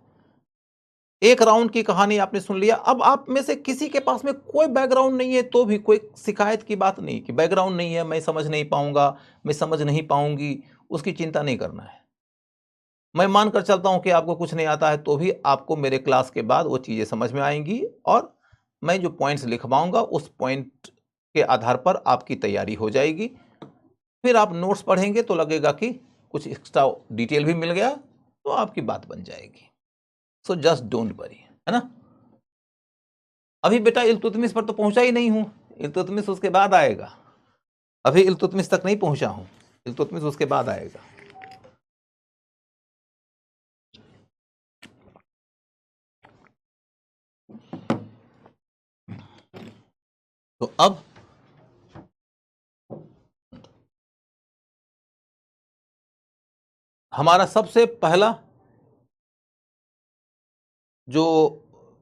एक राउंड की कहानी आपने सुन लिया। अब आप में से किसी के पास में कोई बैकग्राउंड नहीं है तो भी कोई शिकायत की बात नहीं कि बैकग्राउंड नहीं है, मैं समझ नहीं पाऊंगा, मैं समझ नहीं पाऊंगी, उसकी चिंता नहीं करना है। मैं मानकर चलता हूं कि आपको कुछ नहीं आता है तो भी आपको मेरे क्लास के बाद वो चीज़ें समझ में आएंगी, और मैं जो पॉइंट्स लिखवाऊंगा उस पॉइंट के आधार पर आपकी तैयारी हो जाएगी। फिर आप नोट्स पढ़ेंगे तो लगेगा कि कुछ एक्स्ट्रा डिटेल भी मिल गया, तो आपकी बात बन जाएगी। सो जस्ट डोंट वरी, है ना। अभी बेटा इल्तुतमिश पर तो पहुंचा ही नहीं हूं, इल्तुतमिश उसके बाद आएगा। अभी इल्तुतमिश तक नहीं पहुंचा हूं, इल्तुतमिश उसके बाद आएगा। तो अब हमारा सबसे पहला जो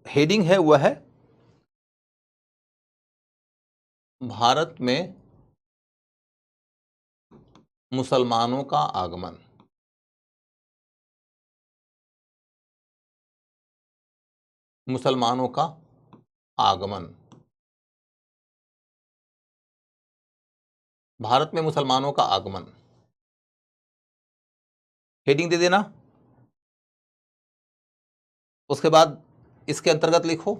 हेडिंग है वह है भारत में मुसलमानों का आगमन। मुसलमानों का आगमन, भारत में मुसलमानों का आगमन, हेडिंग दे देना। उसके बाद इसके अंतर्गत लिखो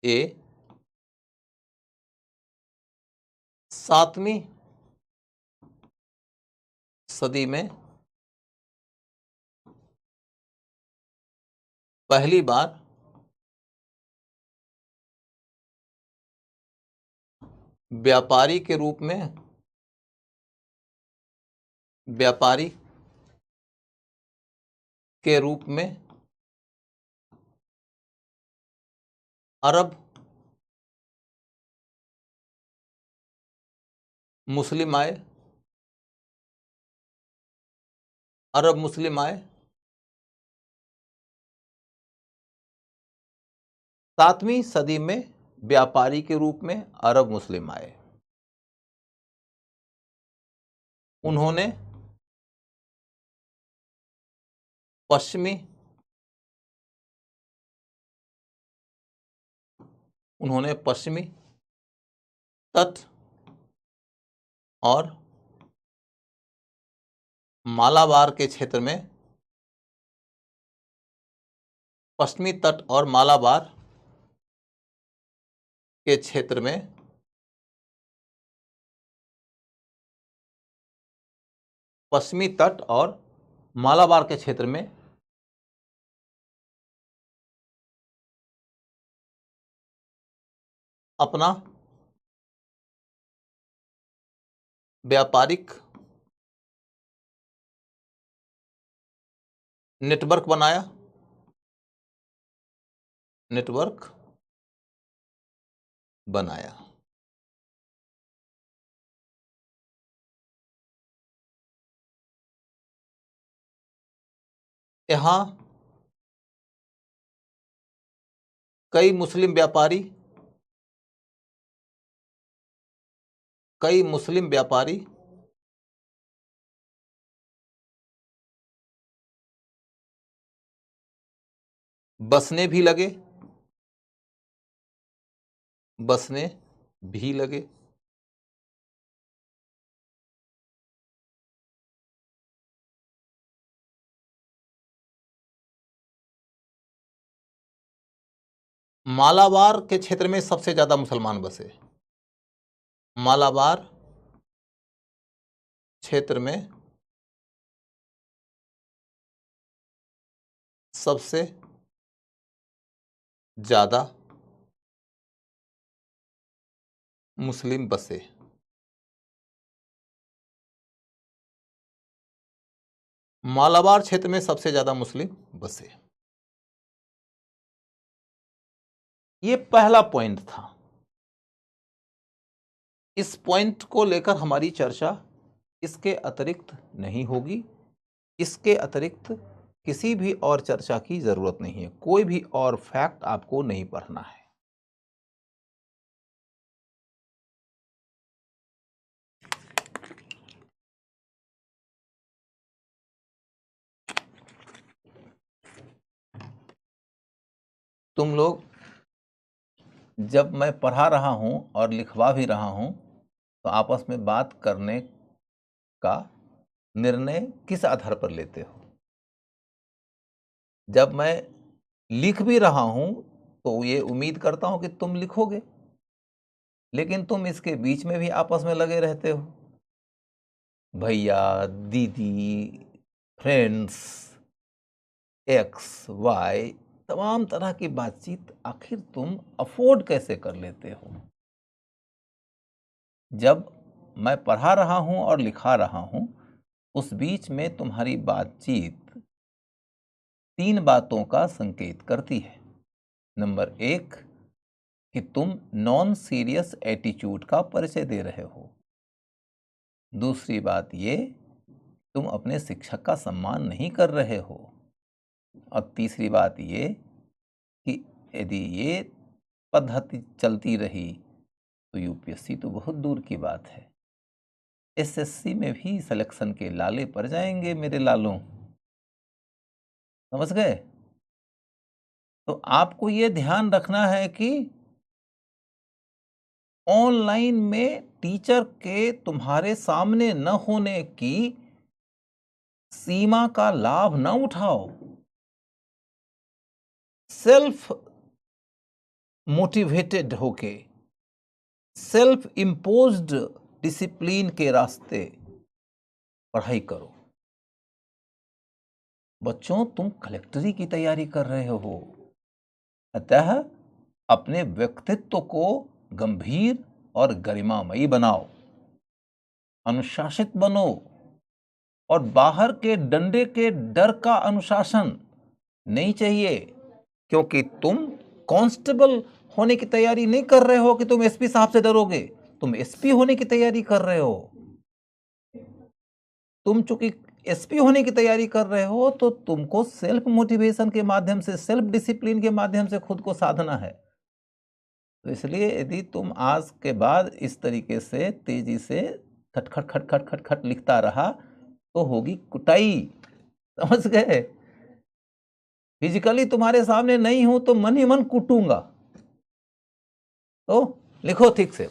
ए 7वीं सदी में पहली बार व्यापारी के रूप में अरब मुस्लिम आए। 7वीं सदी में व्यापारी के रूप में अरब मुस्लिम आए। उन्होंने पश्चिमी तट और मालाबार के क्षेत्र में पश्चिमी तट और मालाबार के क्षेत्र में अपना व्यापारिक नेटवर्क बनाया। यहाँ कई मुस्लिम व्यापारी बसने भी लगे। मालाबार के क्षेत्र में सबसे ज्यादा मुसलमान बसे। मालाबार क्षेत्र में सबसे ज्यादा मुस्लिम बसे। मालाबार क्षेत्र में सबसे ज्यादा मुस्लिम बसे। ये पहला पॉइंट था। इस पॉइंट को लेकर हमारी चर्चा इसके अतिरिक्त नहीं होगी। इसके अतिरिक्त किसी भी और चर्चा की जरूरत नहीं है। कोई भी और फैक्ट आपको नहीं पढ़ना है। तुम लोग जब मैं पढ़ा रहा हूं और लिखवा भी रहा हूं तो आपस में बात करने का निर्णय किस आधार पर लेते हो? जब मैं लिख भी रहा हूं तो ये उम्मीद करता हूं कि तुम लिखोगे, लेकिन तुम इसके बीच में भी आपस में लगे रहते हो। भैया, दीदी, फ्रेंड्स, एक्स, वाई, तमाम तरह की बातचीत आखिर तुम अफोर्ड कैसे कर लेते हो? जब मैं पढ़ा रहा हूं और लिखा रहा हूं उस बीच में तुम्हारी बातचीत 3 बातों का संकेत करती है। नंबर 1 कि तुम नॉन सीरियस एटीट्यूड का परिचय दे रहे हो। दूसरी बात ये, तुम अपने शिक्षक का सम्मान नहीं कर रहे हो। और तीसरी बात ये कि यदि ये पद्धति चलती रही तो यूपीएससी तो बहुत दूर की बात है, एसएससी में भी सिलेक्शन के लाले पड़ जाएंगे मेरे लालों। समझ गए? तो आपको ये ध्यान रखना है कि ऑनलाइन में टीचर के तुम्हारे सामने न होने की सीमा का लाभ न उठाओ। सेल्फ मोटिवेटेड होके, सेल्फ इम्पोज्ड डिसिप्लिन के रास्ते पढ़ाई करो। बच्चों तुम कलेक्टरी की तैयारी कर रहे हो, अतः अपने व्यक्तित्व को गंभीर और गरिमामयी बनाओ, अनुशासित बनो और बाहर के डंडे के डर का अनुशासन नहीं चाहिए, क्योंकि तुम कांस्टेबल होने की तैयारी नहीं कर रहे हो कि तुम एसपी साहब से डरोगे, तुम एसपी होने की तैयारी कर रहे हो। तुम चूंकि एसपी होने की तैयारी कर रहे हो तो तुमको सेल्फ मोटिवेशन के माध्यम से, सेल्फ डिसिप्लिन के माध्यम से खुद को साधना है। तो इसलिए यदि तुम आज के बाद इस तरीके से तेजी से खटखट खटखट खटखट लिखता रहा तो होगी कुटाई, समझ गए? फिजिकली तुम्हारे सामने नहीं हूं तो मन ही मन कूटूंगा, तो लिखो ठीक से।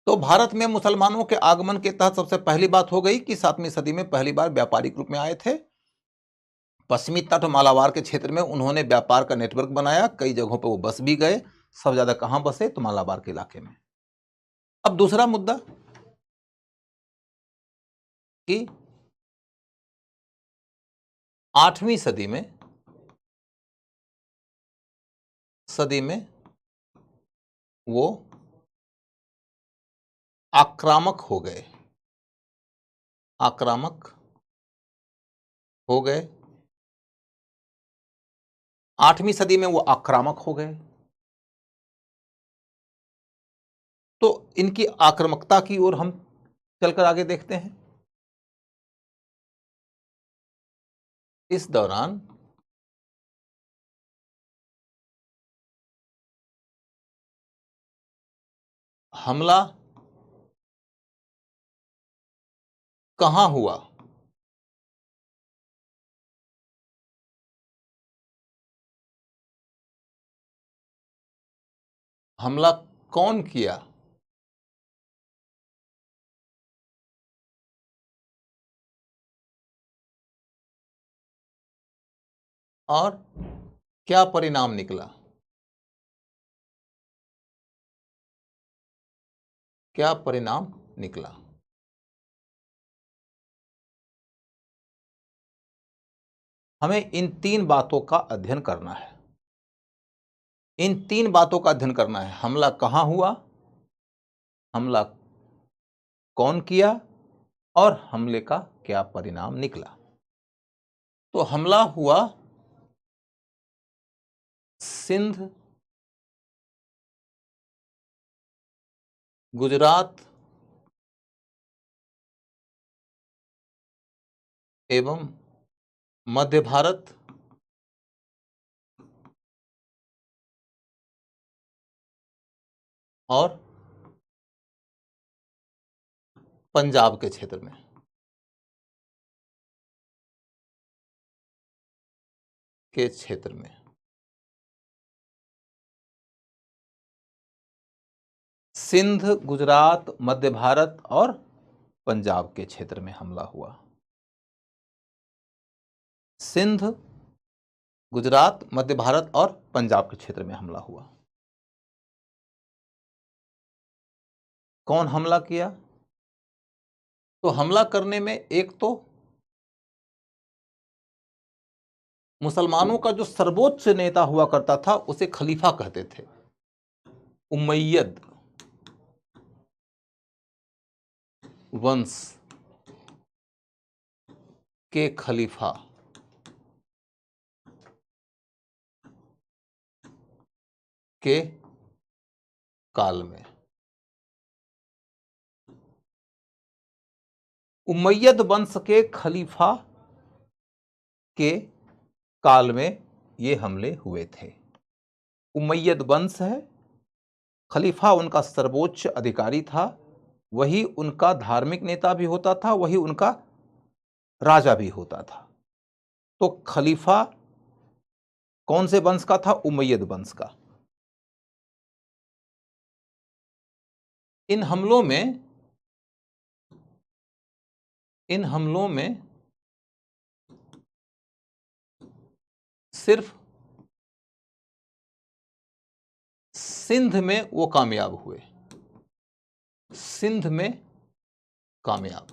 तो भारत में मुसलमानों के आगमन के तहत सबसे पहली बात हो गई कि 7वीं सदी में पहली बार व्यापारिक रूप में आए थे। पश्चिमी तट मालाबार के क्षेत्र में उन्होंने व्यापार का नेटवर्क बनाया, कई जगहों पर वो बस भी गए। सब ज्यादा कहां बसे? तो मालाबार के इलाके में। अब दूसरा मुद्दा कि 8वीं सदी में वो आक्रामक हो गए, आक्रामक हो गए। 8वीं सदी में वो आक्रामक हो गए। तो इनकी आक्रामकता की ओर हम चलकर आगे देखते हैं। इस दौरान हमला कहां हुआ? हमला कौन किया? और क्या परिणाम निकला? क्या परिणाम निकला? हमें इन 3 बातों का अध्ययन करना है। इन 3 बातों का अध्ययन करना है। हमला कहां हुआ, हमला कौन किया और हमले का क्या परिणाम निकला। तो हमला हुआ सिंध, गुजरात एवं मध्य भारत और पंजाब के क्षेत्र में। सिंध, गुजरात, मध्य भारत और पंजाब के क्षेत्र में हमला हुआ। सिंध, गुजरात, मध्य भारत और पंजाब के क्षेत्र में हमला हुआ। कौन हमला किया? तो हमला करने में एक तो मुसलमानों का जो सर्वोच्च नेता हुआ करता था उसे खलीफा कहते थे, उमैयद वंश के खलीफा के काल में, उमैयद वंश के खलीफा के काल में ये हमले हुए थे। उमैयद वंश है, खलीफा उनका सर्वोच्च अधिकारी था, वही उनका धार्मिक नेता भी होता था, वही उनका राजा भी होता था। तो खलीफा कौन से वंश का था? उमैयद वंश का। इन हमलों में सिर्फ सिंध में वो कामयाब हुए, सिंध में कामयाब।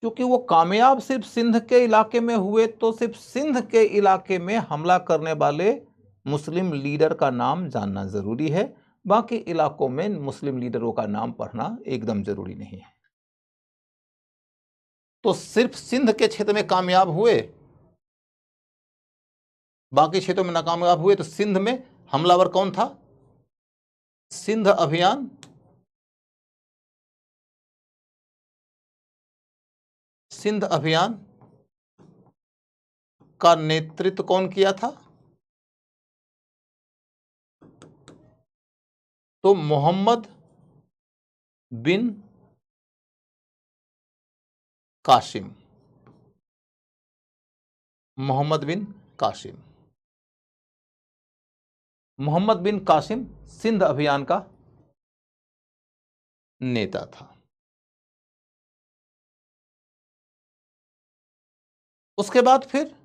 क्योंकि वो कामयाब सिर्फ सिंध के इलाके में हुए, तो सिर्फ सिंध के इलाके में हमला करने वाले मुस्लिम लीडर का नाम जानना जरूरी है, बाकी इलाकों में मुस्लिम लीडरों का नाम पढ़ना एकदम जरूरी नहीं है। तो सिर्फ सिंध के क्षेत्र में कामयाब हुए, बाकी क्षेत्रों में नाकामयाब हुए। तो सिंध में हमलावर कौन था? सिंध अभियान, सिंध अभियान का नेतृत्व कौन किया था? तो मोहम्मद बिन कासिम, मोहम्मद बिन कासिम, मोहम्मद बिन कासिम सिंध अभियान का नेता था। उसके बाद फिर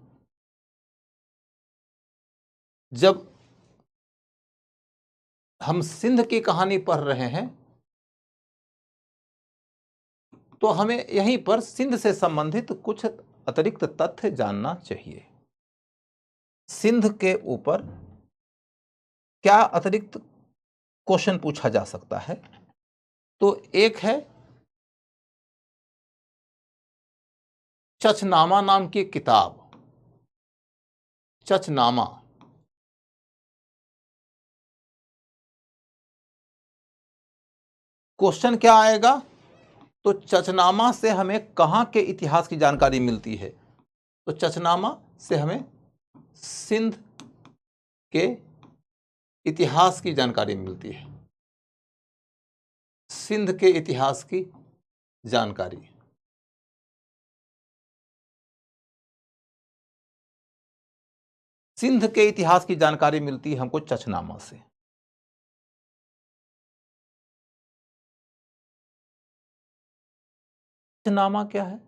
जब हम सिंध की कहानी पढ़ रहे हैं तो हमें यहीं पर सिंध से संबंधित कुछ अतिरिक्त तथ्य जानना चाहिए। सिंध के ऊपर क्या अतिरिक्त क्वेश्चन पूछा जा सकता है? तो एक है चचनामा नाम की किताब, चचनामा। क्वेश्चन क्या आएगा? तो चचनामा से हमें कहां के इतिहास की जानकारी मिलती है? तो चचनामा से हमें सिंध के इतिहास की जानकारी मिलती है, सिंध के इतिहास की जानकारी। सिंध के इतिहास की जानकारी मिलती है हमको चचनामा से। चचनामा क्या है?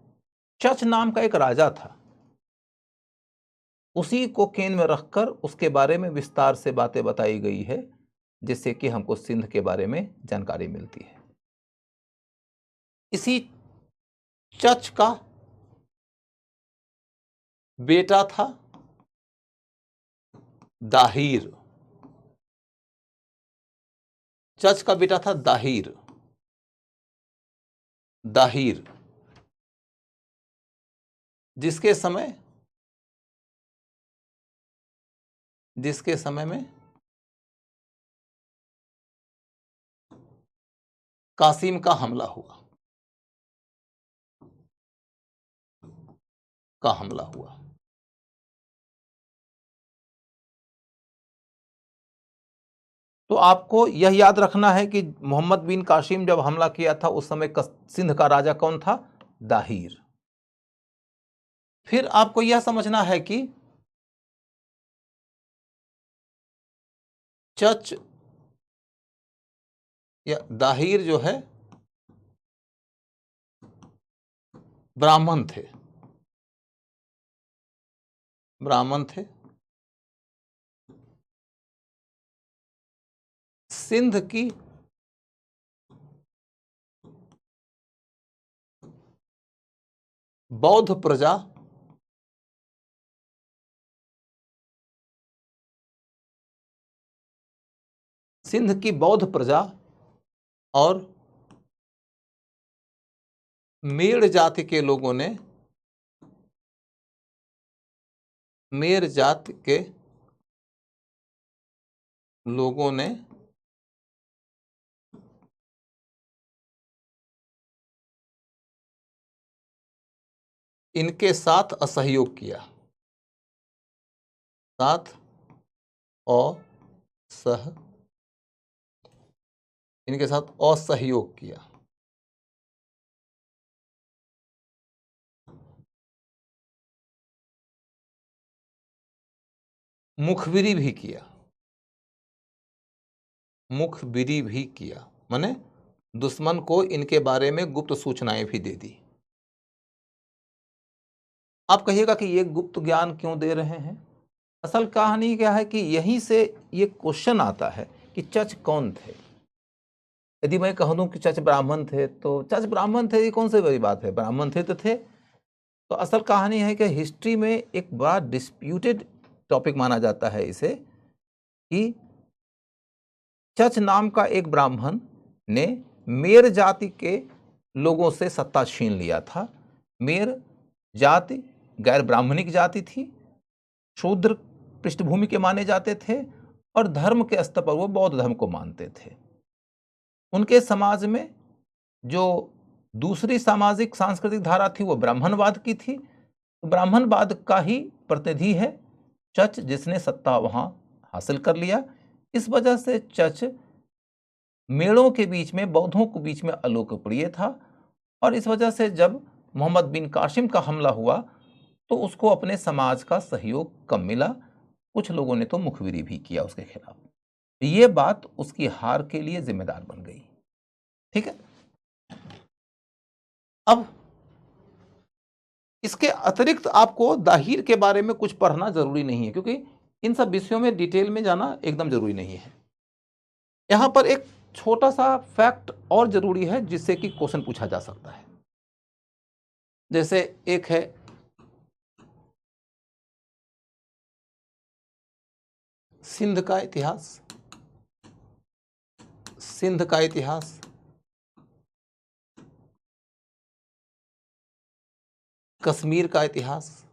चच नाम का एक राजा था, उसी को केंद्र में रखकर उसके बारे में विस्तार से बातें बताई गई है, जिससे कि हमको सिंध के बारे में जानकारी मिलती है। इसी चच का बेटा था दाहिर, चच का बेटा था दाहिर, दाहिर जिसके समय में कासिम का हमला हुआ, तो आपको यह याद रखना है कि मोहम्मद बिन कासिम जब हमला किया था उस समय सिंध का राजा कौन था? दाहिर। फिर आपको यह समझना है कि चच या दाहिर जो है ब्राह्मण थे, सिंध की बौद्ध प्रजा और मेड़ जाति के लोगों ने इनके साथ असहयोग किया, इनके साथ असहयोग किया। मुखबिरी भी किया, माने दुश्मन को इनके बारे में गुप्त सूचनाएं भी दे दी। आप कहिएगा कि ये गुप्त ज्ञान क्यों दे रहे हैं? असल कहानी क्या है कि यहीं से ये क्वेश्चन आता है कि चच कौन थे। यदि मैं कह दूं कि चच ब्राह्मण थे, तो चच ब्राह्मण थे, ये कौन सी बड़ी बात है, ब्राह्मण थे तो थे। तो असल कहानी है कि हिस्ट्री में एक बड़ा डिस्प्यूटेड टॉपिक माना जाता है इसे, कि चच नाम का एक ब्राह्मण ने मेर जाति के लोगों से सत्ता छीन लिया था। मेर जाति गैर ब्राह्मणिक जाति थी, शूद्र पृष्ठभूमि के माने जाते थे और धर्म के स्तर पर वो बौद्ध धर्म को मानते थे। उनके समाज में जो दूसरी सामाजिक सांस्कृतिक धारा थी वो ब्राह्मणवाद की थी। तो ब्राह्मणवाद का ही प्रतिनिधि है चच, जिसने सत्ता वहां हासिल कर लिया। इस वजह से चच मेड़ों के बीच में, बौद्धों के बीच में अलोकप्रिय था और इस वजह से जब मोहम्मद बिन कासिम का हमला हुआ तो उसको अपने समाज का सहयोग कम मिला। कुछ लोगों ने तो मुखबिरी भी किया उसके खिलाफ। ये बात उसकी हार के लिए जिम्मेदार बन गई। ठीक है, अब इसके अतिरिक्त आपको दाहिर के बारे में कुछ पढ़ना जरूरी नहीं है, क्योंकि इन सब विषयों में डिटेल में जाना एकदम जरूरी नहीं है। यहां पर एक छोटा सा फैक्ट और जरूरी है जिससे कि क्वेश्चन पूछा जा सकता है। जैसे एक है सिंध का इतिहास, सिंध का इतिहास, कश्मीर का इतिहास,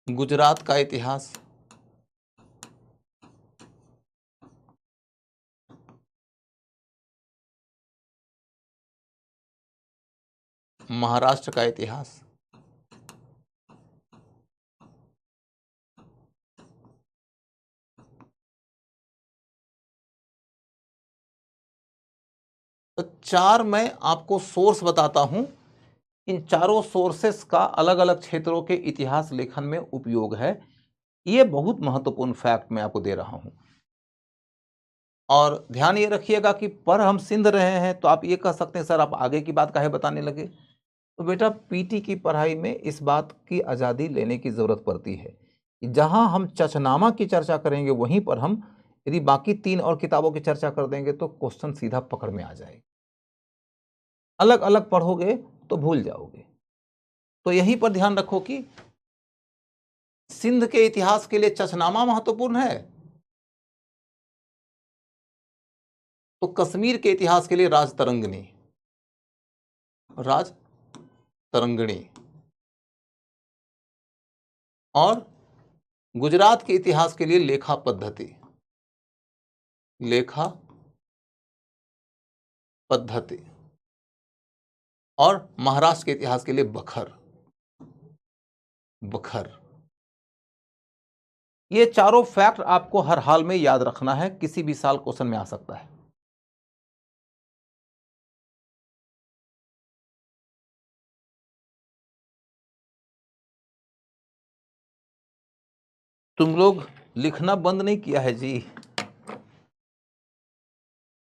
गुजरात का इतिहास, महाराष्ट्र का इतिहास, तो चार मैं आपको सोर्स बताता हूं। इन चारों सोर्सेस का अलग अलग क्षेत्रों के इतिहास लेखन में उपयोग है। ये बहुत महत्वपूर्ण फैक्ट मैं आपको दे रहा हूं। और ध्यान ये रखिएगा कि पर हम सिंध रहे हैं तो आप ये कह सकते हैं सर आप आगे की बात काहे बताने लगे। तो बेटा पीटी की पढ़ाई में इस बात की आज़ादी लेने की ज़रूरत पड़ती है कि जहां हम चचनामा की चर्चा करेंगे वहीं पर हम यदि बाकी 3 और किताबों की चर्चा कर देंगे तो क्वेश्चन सीधा पकड़ में आ जाएगा। अलग अलग पढ़ोगे तो भूल जाओगे। तो यहीं पर ध्यान रखो कि सिंध के इतिहास के लिए चचनामा महत्वपूर्ण है, तो कश्मीर के इतिहास के लिए राजतरंगिणी, राजतरंगिणी, और गुजरात के इतिहास के लिए लेखा पद्धति, लेखा पद्धति, और महाराष्ट्र के इतिहास के लिए बखर, बखर। ये चारों फैक्ट आपको हर हाल में याद रखना है, किसी भी साल क्वेश्चन में आ सकता है। तुम लोग लिखना बंद नहीं किया है जी,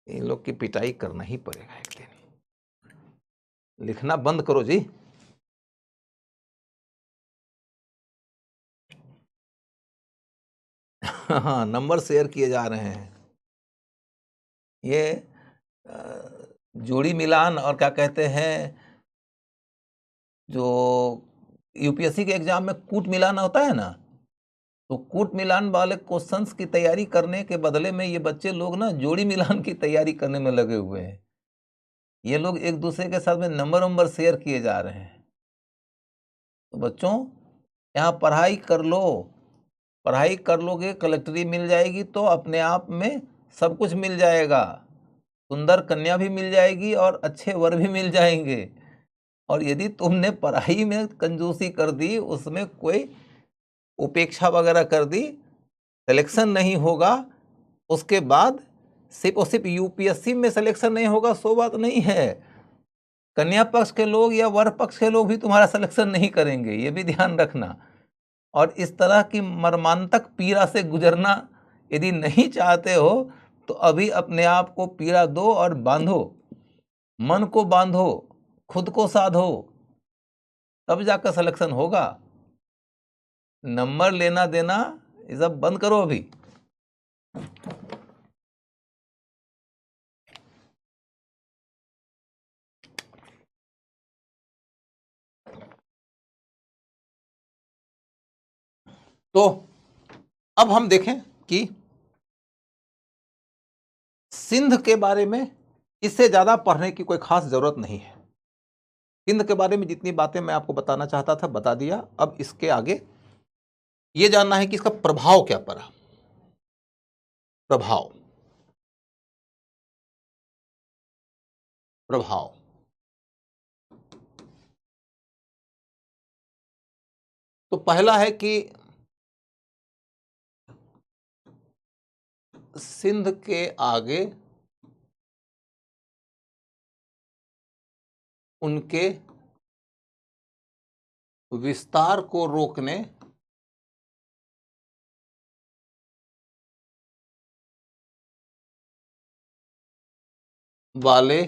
इन लोग की पिटाई करना ही पड़ेगा एक दिन। लिखना बंद करो जी। हाँ, नंबर शेयर किए जा रहे हैं। ये जोड़ी मिलान और क्या कहते हैं, जो यूपीएससी के एग्जाम में कूट मिलान होता है ना, तो कूट मिलान वाले क्वेश्चंस की तैयारी करने के बदले में ये बच्चे लोग ना जोड़ी मिलान की तैयारी करने में लगे हुए हैं। ये लोग एक दूसरे के साथ में नंबर शेयर किए जा रहे हैं। तो बच्चों यहाँ पढ़ाई कर लो, पढ़ाई कर लोगे, कलेक्टरी मिल जाएगी तो अपने आप में सब कुछ मिल जाएगा। सुंदर कन्या भी मिल जाएगी और अच्छे वर भी मिल जाएंगे। और यदि तुमने पढ़ाई में कंजूसी कर दी, उसमें कोई उपेक्षा वगैरह कर दी, सिलेक्शन नहीं होगा, उसके बाद सिर्फ और सिर्फ यूपीएससी में सिलेक्शन नहीं होगा, सो बात नहीं है, कन्या पक्ष के लोग या वर पक्ष के लोग भी तुम्हारा सिलेक्शन नहीं करेंगे, ये भी ध्यान रखना। और इस तरह की मर्मांतक पीड़ा से गुजरना यदि नहीं चाहते हो तो अभी अपने आप को पीड़ा दो और बांधो, मन को बांधो, खुद को साधो, तब जाकर सिलेक्शन होगा। नंबर लेना देना ये सब बंद करो अभी। तो अब हम देखें कि सिंध के बारे में इससे ज्यादा पढ़ने की कोई खास जरूरत नहीं है। सिंध के बारे में जितनी बातें मैं आपको बताना चाहता था बता दिया। अब इसके आगे ये जानना है कि इसका प्रभाव क्या पड़ा। प्रभाव प्रभाव तो पहला है कि सिंध के आगे उनके विस्तार को रोकने वाले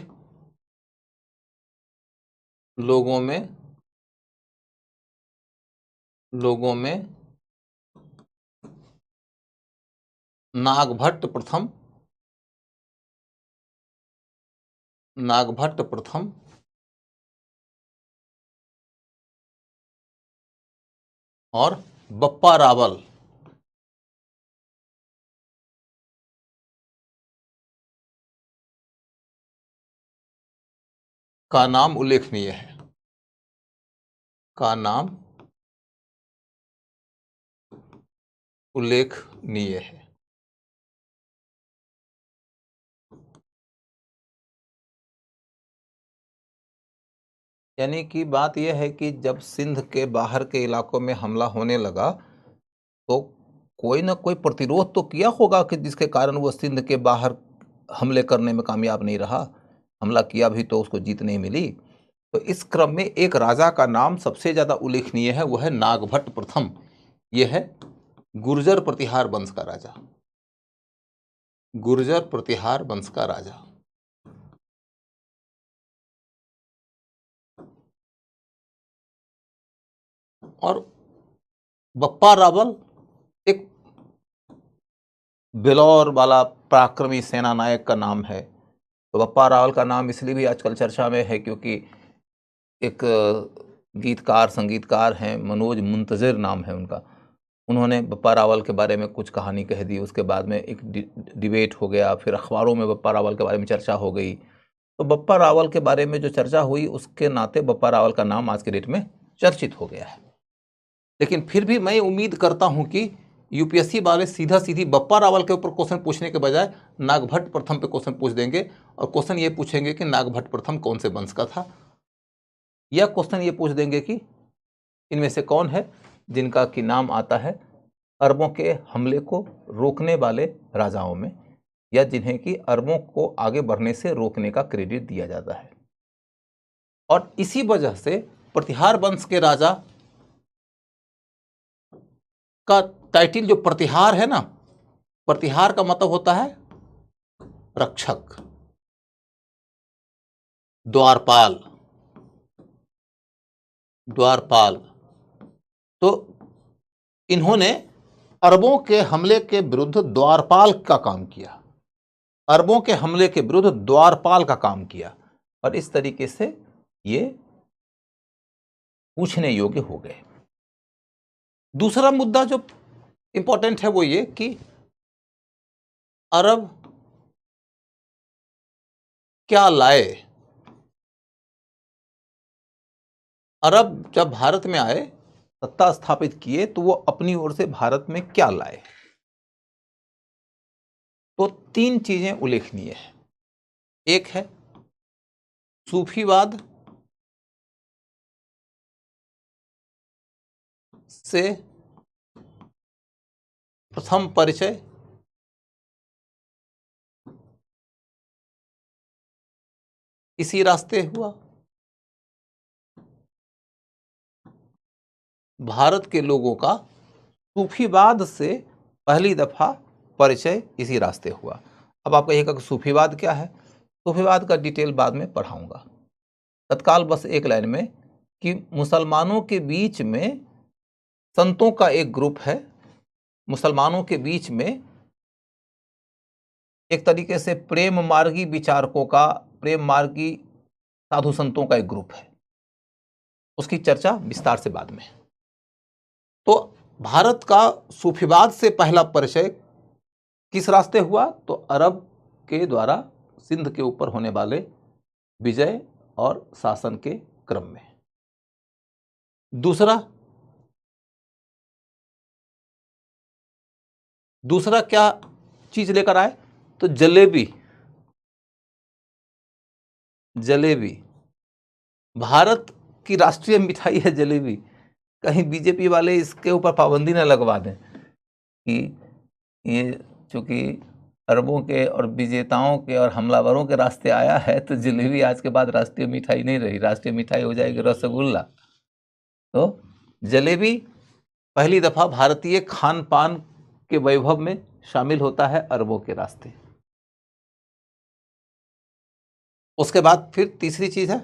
लोगों में नागभट्ट प्रथम और बप्पा रावल का नाम उल्लेखनीय है। यानी कि बात यह है कि जब सिंध के बाहर के इलाकों में हमला होने लगा तो कोई ना कोई प्रतिरोध तो किया होगा कि जिसके कारण वो सिंध के बाहर हमले करने में कामयाब नहीं रहा। हमला किया भी तो उसको जीत नहीं मिली। तो इस क्रम में एक राजा का नाम सबसे ज्यादा उल्लेखनीय है, वह है नागभट्ट प्रथम। यह है गुर्जर प्रतिहार वंश का राजा। गुर्जर प्रतिहार वंश का राजा। और बप्पा रावल एक बेलौर वाला पराक्रमी सेना नायक का नाम है। तो बप्पा रावल का नाम इसलिए भी आजकल चर्चा में है क्योंकि एक गीतकार संगीतकार हैं, मनोज मुंतजिर नाम है उनका। उन्होंने बप्पा रावल के बारे में कुछ कहानी कह दी। उसके बाद में एक डिबेट हो गया, फिर अखबारों में बप्पा रावल के बारे में चर्चा हो गई। तो बप्पा रावल के बारे में जो चर्चा हुई उसके नाते बप्पा रावल का नाम आज के डेट में चर्चित हो गया है। लेकिन फिर भी मैं उम्मीद करता हूं कि यूपीएससी वाले सीधा सीधी बप्पा रावल के ऊपर क्वेश्चन पूछने के बजाय नागभट्ट प्रथम पे क्वेश्चन पूछ देंगे। और क्वेश्चन ये पूछेंगे कि नागभट्ट प्रथम कौन से वंश का था, या क्वेश्चन ये पूछ देंगे कि इनमें से कौन है जिनका कि नाम आता है अरबों के हमले को रोकने वाले राजाओं में, या जिन्हें कि अरबों को आगे बढ़ने से रोकने का क्रेडिट दिया जाता है। और इसी वजह से प्रतिहार वंश के राजा का टाइटल जो प्रतिहार है ना, प्रतिहार का मतलब होता है रक्षक, द्वारपाल। तो इन्होंने अरबों के हमले के विरुद्ध द्वारपाल का काम किया। अरबों के हमले के विरुद्ध द्वारपाल का काम किया और इस तरीके से ये पूछने योग्य हो गए। दूसरा मुद्दा जो इंपॉर्टेंट है वो ये कि अरब क्या लाए। अरब जब भारत में आए, सत्ता स्थापित किए, तो वो अपनी ओर से भारत में क्या लाए। तो तीन चीजें उल्लेखनीय है। एक है सूफीवाद से प्रथम परिचय, इसी रास्ते हुआ। भारत के लोगों का सूफीवाद से पहली दफा परिचय इसी रास्ते हुआ। अब आप कहिएगा कि सूफीवाद क्या है? सूफीवाद का डिटेल बाद में पढ़ाऊंगा। तत्काल बस एक लाइन में कि मुसलमानों के बीच में संतों का एक ग्रुप है, मुसलमानों के बीच में एक तरीके से प्रेम मार्गी विचारकों का, प्रेम मार्गी साधु संतों का एक ग्रुप है। उसकी चर्चा विस्तार से बाद में। तो भारत का सूफीवाद से पहला परिचय किस रास्ते हुआ? तो अरब के द्वारा सिंध के ऊपर होने वाले विजय और शासन के क्रम में। दूसरा क्या चीज लेकर आए? तो जलेबी। जलेबी भारत की राष्ट्रीय मिठाई है जलेबी। कहीं बीजेपी वाले इसके ऊपर पाबंदी न लगवा दें कि ये चूंकि अरबों के और विजेताओं के और हमलावरों के रास्ते आया है, तो जलेबी आज के बाद राष्ट्रीय मिठाई नहीं रही, राष्ट्रीय मिठाई हो जाएगी रसगुल्ला। तो जलेबी पहली दफा भारतीय खान पान के वैभव में शामिल होता है अरबों के रास्ते। उसके बाद फिर तीसरी चीज है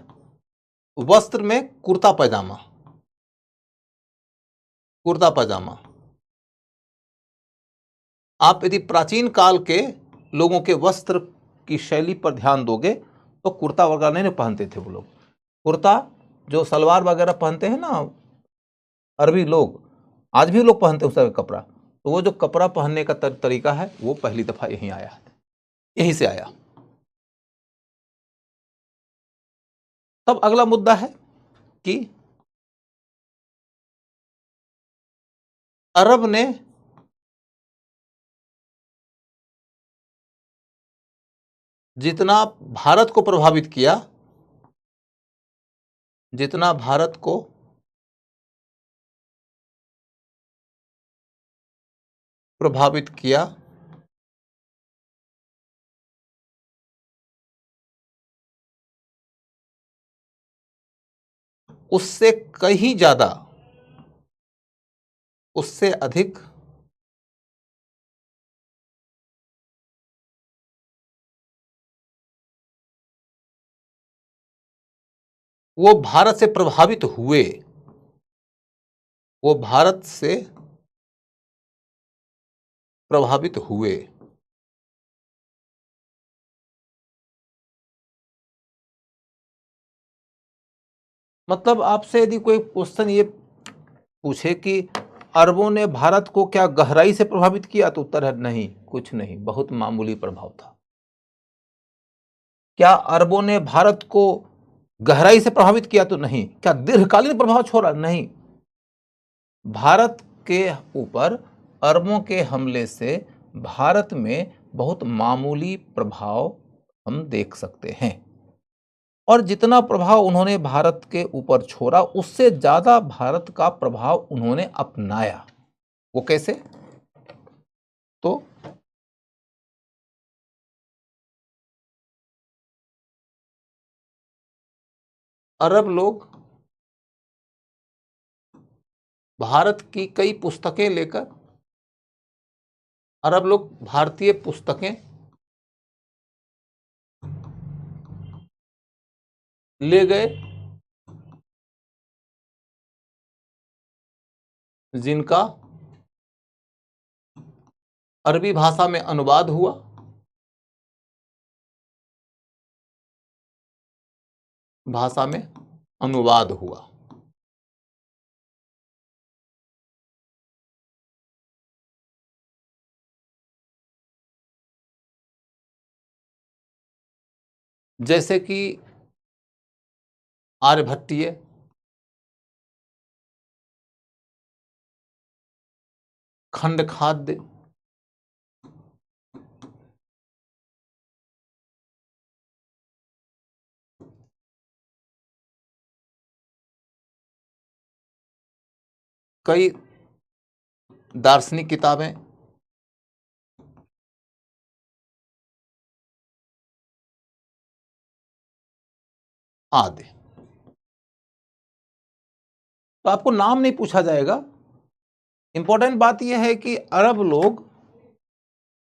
वस्त्र में कुर्ता पैजामा। कुर्ता पैजामा आप यदि प्राचीन काल के लोगों के वस्त्र की शैली पर ध्यान दोगे तो कुर्ता वगैरह नहीं पहनते थे वो लोग। कुर्ता जो सलवार वगैरह पहनते हैं ना अरबी लोग, आज भी लोग पहनते हैं उस तरह का कपड़ा। तो वो जो कपड़ा पहनने का तरीका है वो पहली दफा यहीं आया है, यहीं से आया। तब अगला मुद्दा है कि अरब ने जितना भारत को प्रभावित किया, जितना भारत को प्रभावित किया, उससे कहीं ज्यादा, उससे अधिक वो भारत से प्रभावित हुए, वो भारत से प्रभावित हुए। मतलब आपसे यदि कोई क्वेश्चन ये पूछे कि अरबों ने भारत को क्या गहराई से प्रभावित किया, तो उत्तर है नहीं, कुछ नहीं, बहुत मामूली प्रभाव था। क्या अरबों ने भारत को गहराई से प्रभावित किया? तो नहीं। क्या दीर्घकालीन प्रभाव छोड़ा? नहीं। भारत के ऊपर अरबों के हमले से भारत में बहुत मामूली प्रभाव हम देख सकते हैं, और जितना प्रभाव उन्होंने भारत के ऊपर छोड़ा उससे ज्यादा भारत का प्रभाव उन्होंने अपनाया। वो कैसे? तो अरब लोग भारत की कई पुस्तकें लेकर, अरब लोग भारतीय पुस्तकें ले गए जिनका अरबी भाषा में अनुवाद हुआ, भाषा में अनुवाद हुआ। जैसे कि आर्यभट्टीय, खंडखाद्य, कई दार्शनिक किताबें, आदि। तो आपको नाम नहीं पूछा जाएगा। इंपॉर्टेंट बात यह है कि अरब लोग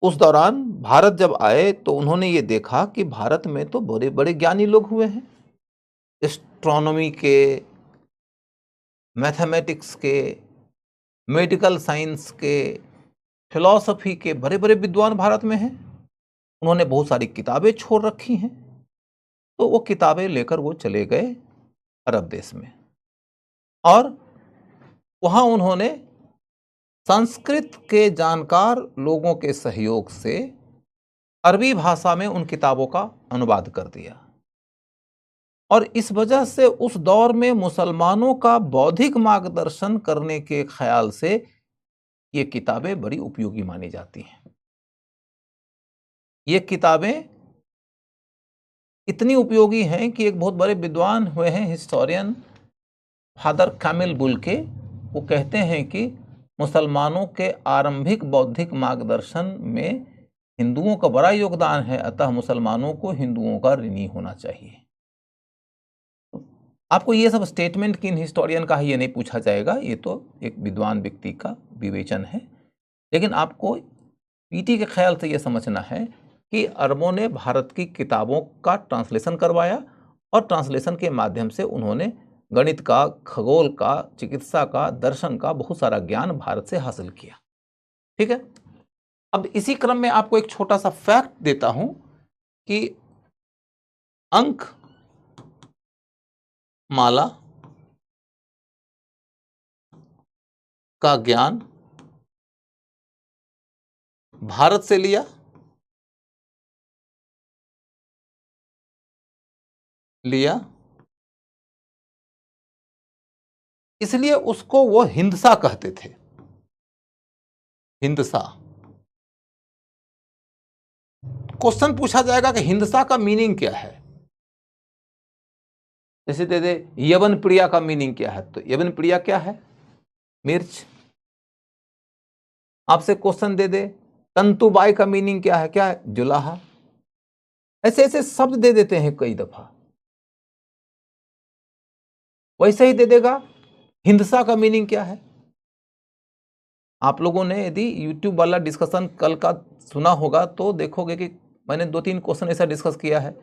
उस दौरान भारत जब आए तो उन्होंने ये देखा कि भारत में तो बड़े बड़े ज्ञानी लोग हुए हैं, एस्ट्रोनॉमी के, मैथमेटिक्स के, मेडिकल साइंस के, फिलॉसफी के बड़े बड़े विद्वान भारत में हैं। उन्होंने बहुत सारी किताबें छोड़ रखी हैं। तो वो किताबें लेकर वो चले गए अरब देश में, और वहां उन्होंने संस्कृत के जानकार लोगों के सहयोग से अरबी भाषा में उन किताबों का अनुवाद कर दिया। और इस वजह से उस दौर में मुसलमानों का बौद्धिक मार्गदर्शन करने के ख्याल से ये किताबें बड़ी उपयोगी मानी जाती हैं। ये किताबें इतनी उपयोगी हैं कि एक बहुत बड़े विद्वान हुए हैं, हिस्टोरियन फादर कामिल बुल्के, वो कहते हैं कि मुसलमानों के आरंभिक बौद्धिक मार्गदर्शन में हिंदुओं का बड़ा योगदान है, अतः मुसलमानों को हिंदुओं का ऋणी होना चाहिए। आपको ये सब स्टेटमेंट किन हिस्टोरियन का है ये नहीं पूछा जाएगा, ये तो एक विद्वान व्यक्ति का विवेचन है। लेकिन आपको पीटी के ख्याल से ये समझना है कि अरबों ने भारत की किताबों का ट्रांसलेशन करवाया, और ट्रांसलेशन के माध्यम से उन्होंने गणित का, खगोल का, चिकित्सा का, दर्शन का बहुत सारा ज्ञान भारत से हासिल किया। ठीक है, अब इसी क्रम में आपको एक छोटा सा फैक्ट देता हूं कि अंक माला का ज्ञान भारत से लिया, इसलिए उसको वो हिंदसा कहते थे। हिंदसा। क्वेश्चन पूछा जाएगा कि हिंदसा का मीनिंग क्या है, जैसे दे दे यवन प्रिया का मीनिंग क्या है, तो यवन प्रिया क्या है? मिर्च। आपसे क्वेश्चन दे दे तंतुबाई का मीनिंग क्या है, क्या है? जुलाहा। ऐसे ऐसे शब्द दे देते हैं कई दफा। वैसे ही दे देगा हिंदसा का मीनिंग क्या है। आप लोगों ने यदि YouTube वाला डिस्कशन कल का सुना होगा तो देखोगे कि मैंने 2-3 क्वेश्चन ऐसा डिस्कस किया है।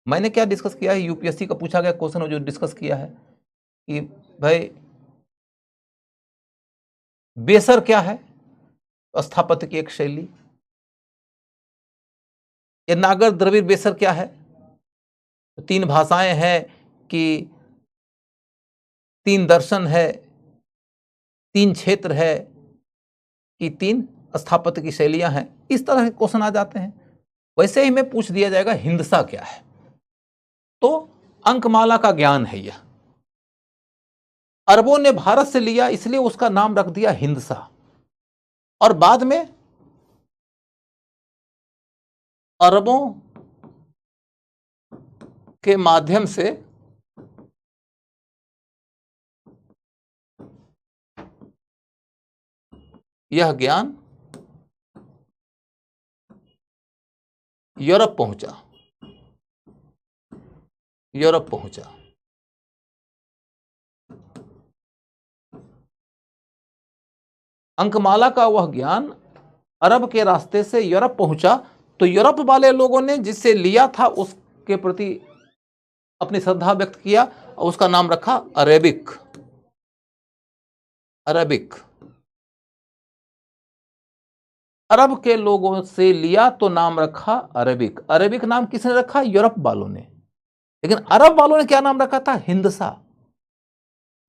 मैंने क्या डिस्कस किया है, यूपीएससी का पूछा गया क्वेश्चन जो डिस्कस किया है कि भाई बेसर क्या है, स्थापत्य की एक शैली। ये नागर द्रविड़ बेसर क्या है, तो 3 भाषाएं हैं कि 3 दर्शन है, 3 क्षेत्र है कि 3 स्थापत्य की शैलियां हैं। इस तरह के क्वेश्चन आ जाते हैं। वैसे ही में पूछ दिया जाएगा हिंदसा क्या है, तो अंकमाला का ज्ञान है यह। अरबों ने भारत से लिया इसलिए उसका नाम रख दिया हिंदसा, और बाद में अरबों के माध्यम से यह ज्ञान यूरोप पहुंचा। अंकमाला का वह ज्ञान अरब के रास्ते से यूरोप पहुंचा, तो यूरोप वाले लोगों ने जिससे लिया था उसके प्रति अपनी श्रद्धा व्यक्त किया और उसका नाम रखा अरेबिक। अरब के लोगों से लिया तो नाम रखा अरेबिक। अरेबिक नाम किसने रखा? यूरोप वालों ने। लेकिन अरब वालों ने क्या नाम रखा था? हिंदसा।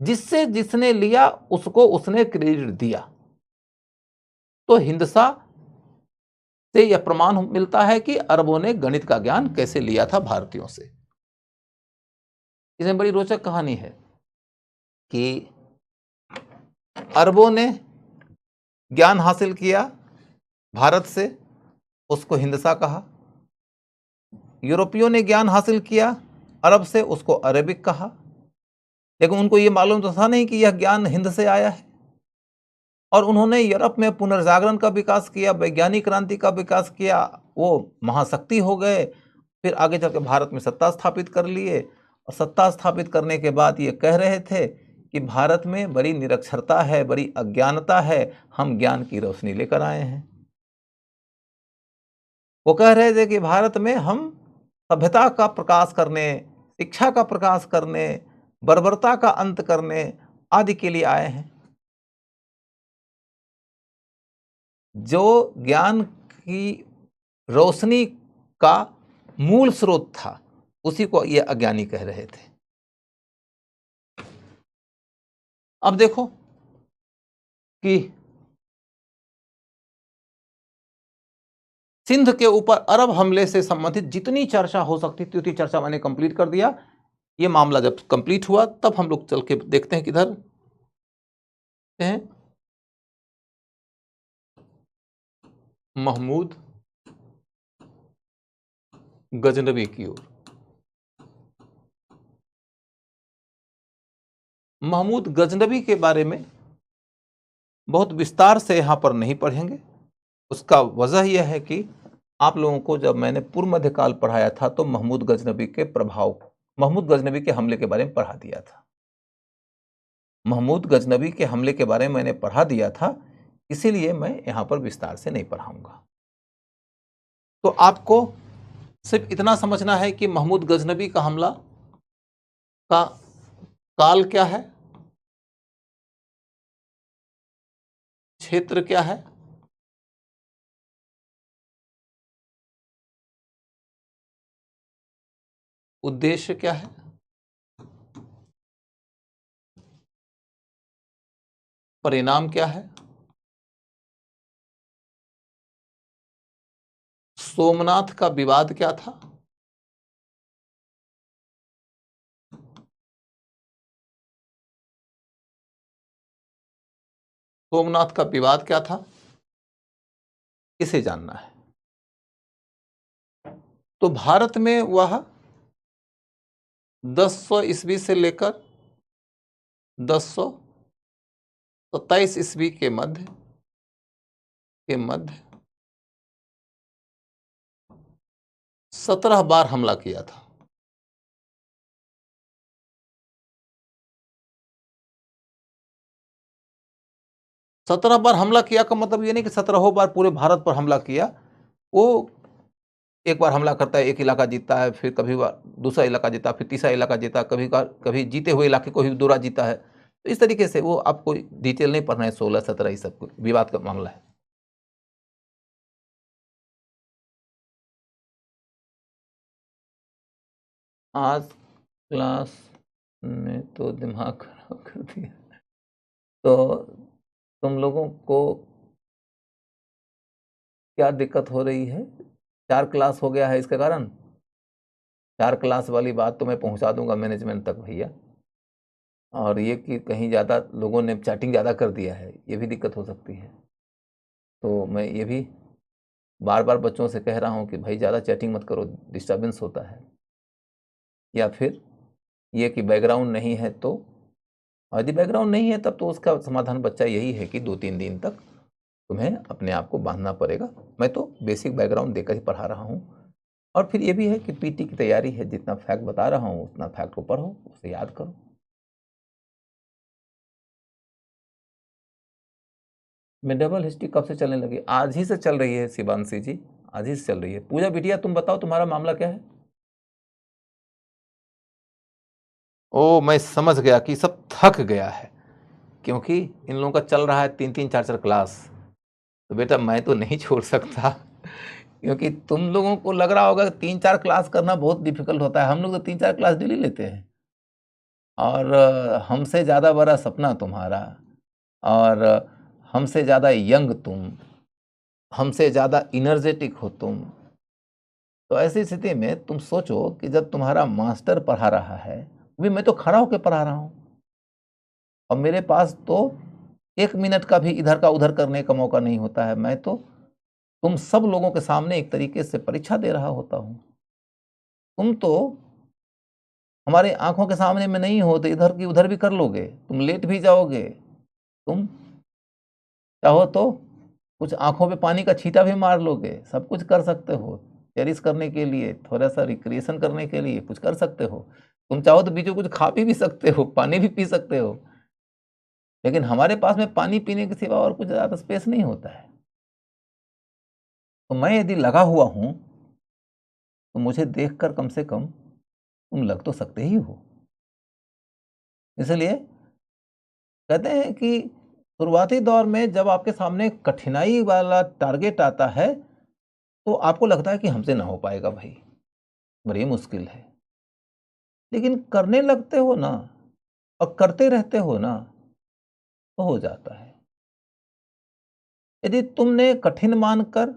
जिससे जिसने लिया उसको उसने क्रेडिट दिया। तो हिंदसा से यह प्रमाण मिलता है कि अरबों ने गणित का ज्ञान कैसे लिया था भारतीयों से। इसमें बड़ी रोचक कहानी है कि अरबों ने ज्ञान हासिल किया भारत से, उसको हिंदसा कहा। यूरोपियों ने ज्ञान हासिल किया अरब से, उसको अरेबिक कहा। लेकिन उनको यह मालूम तो था नहीं कि यह ज्ञान हिंद से आया है। और उन्होंने यूरोप में पुनर्जागरण का विकास किया, वैज्ञानिक क्रांति का विकास किया, वो महाशक्ति हो गए। फिर आगे चलकर भारत में सत्ता स्थापित कर लिए, और सत्ता स्थापित करने के बाद ये कह रहे थे कि भारत में बड़ी निरक्षरता है, बड़ी अज्ञानता है, हम ज्ञान की रोशनी लेकर आए हैं। वो कह रहे थे कि भारत में हम सभ्यता का प्रकाश करने, शिक्षा का प्रकाश करने, बर्बरता का अंत करने आदि के लिए आए हैं। जो ज्ञान की रोशनी का मूल स्रोत था, उसी को ये अज्ञानी कह रहे थे। अब देखो कि सिंध के ऊपर अरब हमले से संबंधित जितनी चर्चा हो सकती थी उतनी चर्चा मैंने कंप्लीट कर दिया। ये मामला जब कंप्लीट हुआ तब हम लोग चल के देखते हैं किधर हैं। महमूद गजनवी की ओर। महमूद गजनवी के बारे में बहुत विस्तार से यहाँ पर नहीं पढ़ेंगे। उसका वजह यह है कि आप लोगों को जब मैंने पूर्व मध्यकाल पढ़ाया था तो महमूद गजनवी के प्रभाव, महमूद गजनवी के हमले के बारे में पढ़ा दिया था। महमूद गजनवी के हमले के बारे में मैंने पढ़ा दिया था, इसीलिए मैं यहाँ पर विस्तार से नहीं पढ़ाऊंगा। तो आपको सिर्फ इतना समझना है कि महमूद गजनवी का हमला का काल क्या है, क्षेत्र क्या है, उद्देश्य क्या है, परिणाम क्या है, सोमनाथ का विवाद क्या था, सोमनाथ का विवाद क्या था, इसे जानना है। तो भारत में वह 1000 ईस्वी से लेकर 1027 ईस्वी के मध्य 17 बार हमला किया था। 17 बार हमला किया का मतलब ये नहीं कि 17 बार पूरे भारत पर हमला किया। वो एक बार हमला करता है, एक इलाका जीतता है, फिर कभी दूसरा इलाका जीता, फिर तीसरा इलाका जीता, कभी जीते हुए इलाके को ही दोबारा जीता है। तो इस तरीके से वो आपको डिटेल नहीं पढ़ना है। 16, 17 ये सब विवाद का मामला है। आज क्लास में तो दिमाग खराब कर दिया। तो तुम लोगों को क्या दिक्कत हो रही है? 4 क्लास हो गया है इसके कारण। 4 क्लास वाली बात तो मैं पहुंचा दूंगा मैनेजमेंट तक भैया। और ये कि कहीं ज़्यादा लोगों ने चैटिंग ज़्यादा कर दिया है, ये भी दिक्कत हो सकती है। तो मैं ये भी बार बार बच्चों से कह रहा हूँ कि भाई ज़्यादा चैटिंग मत करो, डिस्टर्बेंस होता है। या फिर ये कि बैकग्राउंड नहीं है तो, और यदि बैकग्राउंड नहीं है तब तो उसका समाधान बच्चा यही है कि 2-3 दिन तक तुम्हें अपने आप को बांधना पड़ेगा। मैं तो बेसिक बैकग्राउंड देकर ही पढ़ा रहा हूँ। और फिर ये भी है कि पीटी की तैयारी है, जितना फैक्ट बता रहा हूँ उतना फैक्ट को पढ़ो, उसे याद करो। मैं डबल हिस्ट्री कब से चलने लगी? आज ही से चल रही है शिवांशी जी, आज ही से चल रही है। पूजा बिटिया तुम बताओ तुम्हारा मामला क्या है? ओ, मैं समझ गया कि सब थक गया है, क्योंकि इन लोगों का चल रहा है 3-3, 4-4 क्लास। तो बेटा मैं तो नहीं छोड़ सकता, क्योंकि तुम लोगों को लग रहा होगा कि 3-4 क्लास करना बहुत डिफिकल्ट होता है। हम लोग तो 3-4 क्लास डेली लेते हैं। और हमसे ज़्यादा बड़ा सपना तुम्हारा, और हमसे ज़्यादा यंग तुम, हमसे ज़्यादा इनर्जेटिक हो तुम। तो ऐसी स्थिति में तुम सोचो कि जब तुम्हारा मास्टर पढ़ा रहा है, अभी मैं तो खड़ा होकर पढ़ा रहा हूँ, और मेरे पास तो 1 मिनट का भी इधर का उधर करने का मौका नहीं होता है। मैं तो तुम सब लोगों के सामने एक तरीके से परीक्षा दे रहा होता हूँ। तुम तो हमारे आंखों के सामने में नहीं हो तो इधर की उधर भी कर लोगे, तुम लेट भी जाओगे, तुम चाहो तो कुछ आंखों पे पानी का छींटा भी मार लोगे, सब कुछ कर सकते हो। चेरिश करने के लिए, थोड़ा सा रिक्रिएशन करने के लिए कुछ कर सकते हो। तुम चाहो तो बीचों कुछ खा भी सकते हो, पानी भी पी सकते हो। लेकिन हमारे पास में पानी पीने के सिवा और कुछ ज़्यादा स्पेस नहीं होता है। तो मैं यदि लगा हुआ हूं तो मुझे देखकर कम से कम तुम लग तो सकते ही हो। इसलिए कहते हैं कि शुरुआती दौर में जब आपके सामने कठिनाई वाला टारगेट आता है तो आपको लगता है कि हमसे ना हो पाएगा भाई, बड़ी मुश्किल है। लेकिन करने लगते हो ना और करते रहते हो ना तो हो जाता है। यदि तुमने कठिन मानकर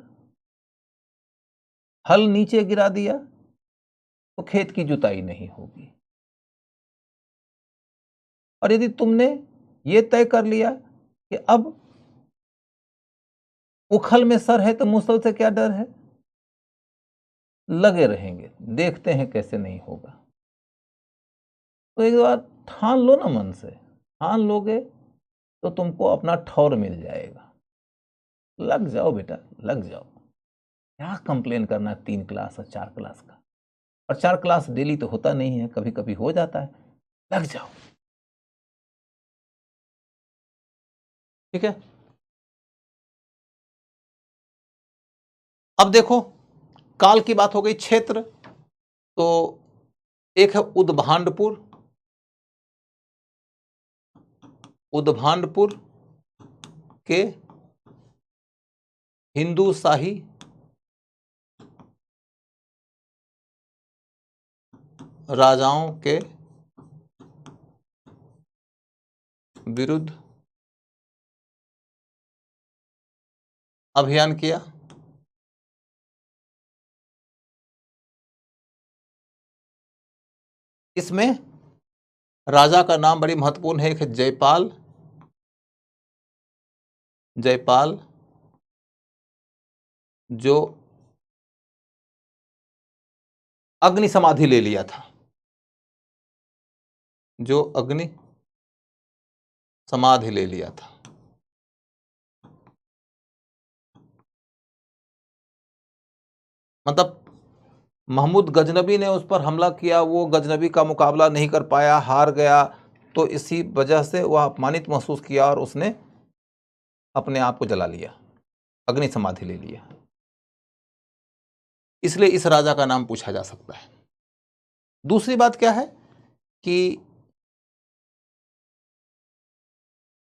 हल नीचे गिरा दिया तो खेत की जुताई नहीं होगी। और यदि तुमने ये तय कर लिया कि अब उखल में सर है तो मुसल से क्या डर है, लगे रहेंगे, देखते हैं कैसे नहीं होगा। तो एक बार ठान लो ना, मन से ठान लोगे तो तुमको अपना ठौर मिल जाएगा। लग जाओ बेटा, लग जाओ। क्या कंप्लेन करना है 3 क्लास और 4 क्लास का। और 4 क्लास डेली तो होता नहीं है, कभी कभी हो जाता है। लग जाओ, ठीक है। अब देखो, काल की बात हो गई, क्षेत्र तो एक है उद्भांडपुर। उद्भांडपुर के हिंदू शाही राजाओं के विरुद्ध अभियान किया। इसमें राजा का नाम बड़ी महत्वपूर्ण है, एक है जयपाल। जयपाल जो अग्नि समाधि ले लिया था, जो अग्नि समाधि ले लिया था। मतलब महमूद गजनबी ने उस पर हमला किया, वो गजनबी का मुकाबला नहीं कर पाया, हार गया। तो इसी वजह से वह अपमानित महसूस किया और उसने अपने आप को जला लिया, अग्नि समाधि ले लिया। इसलिए इस राजा का नाम पूछा जा सकता है। दूसरी बात क्या है कि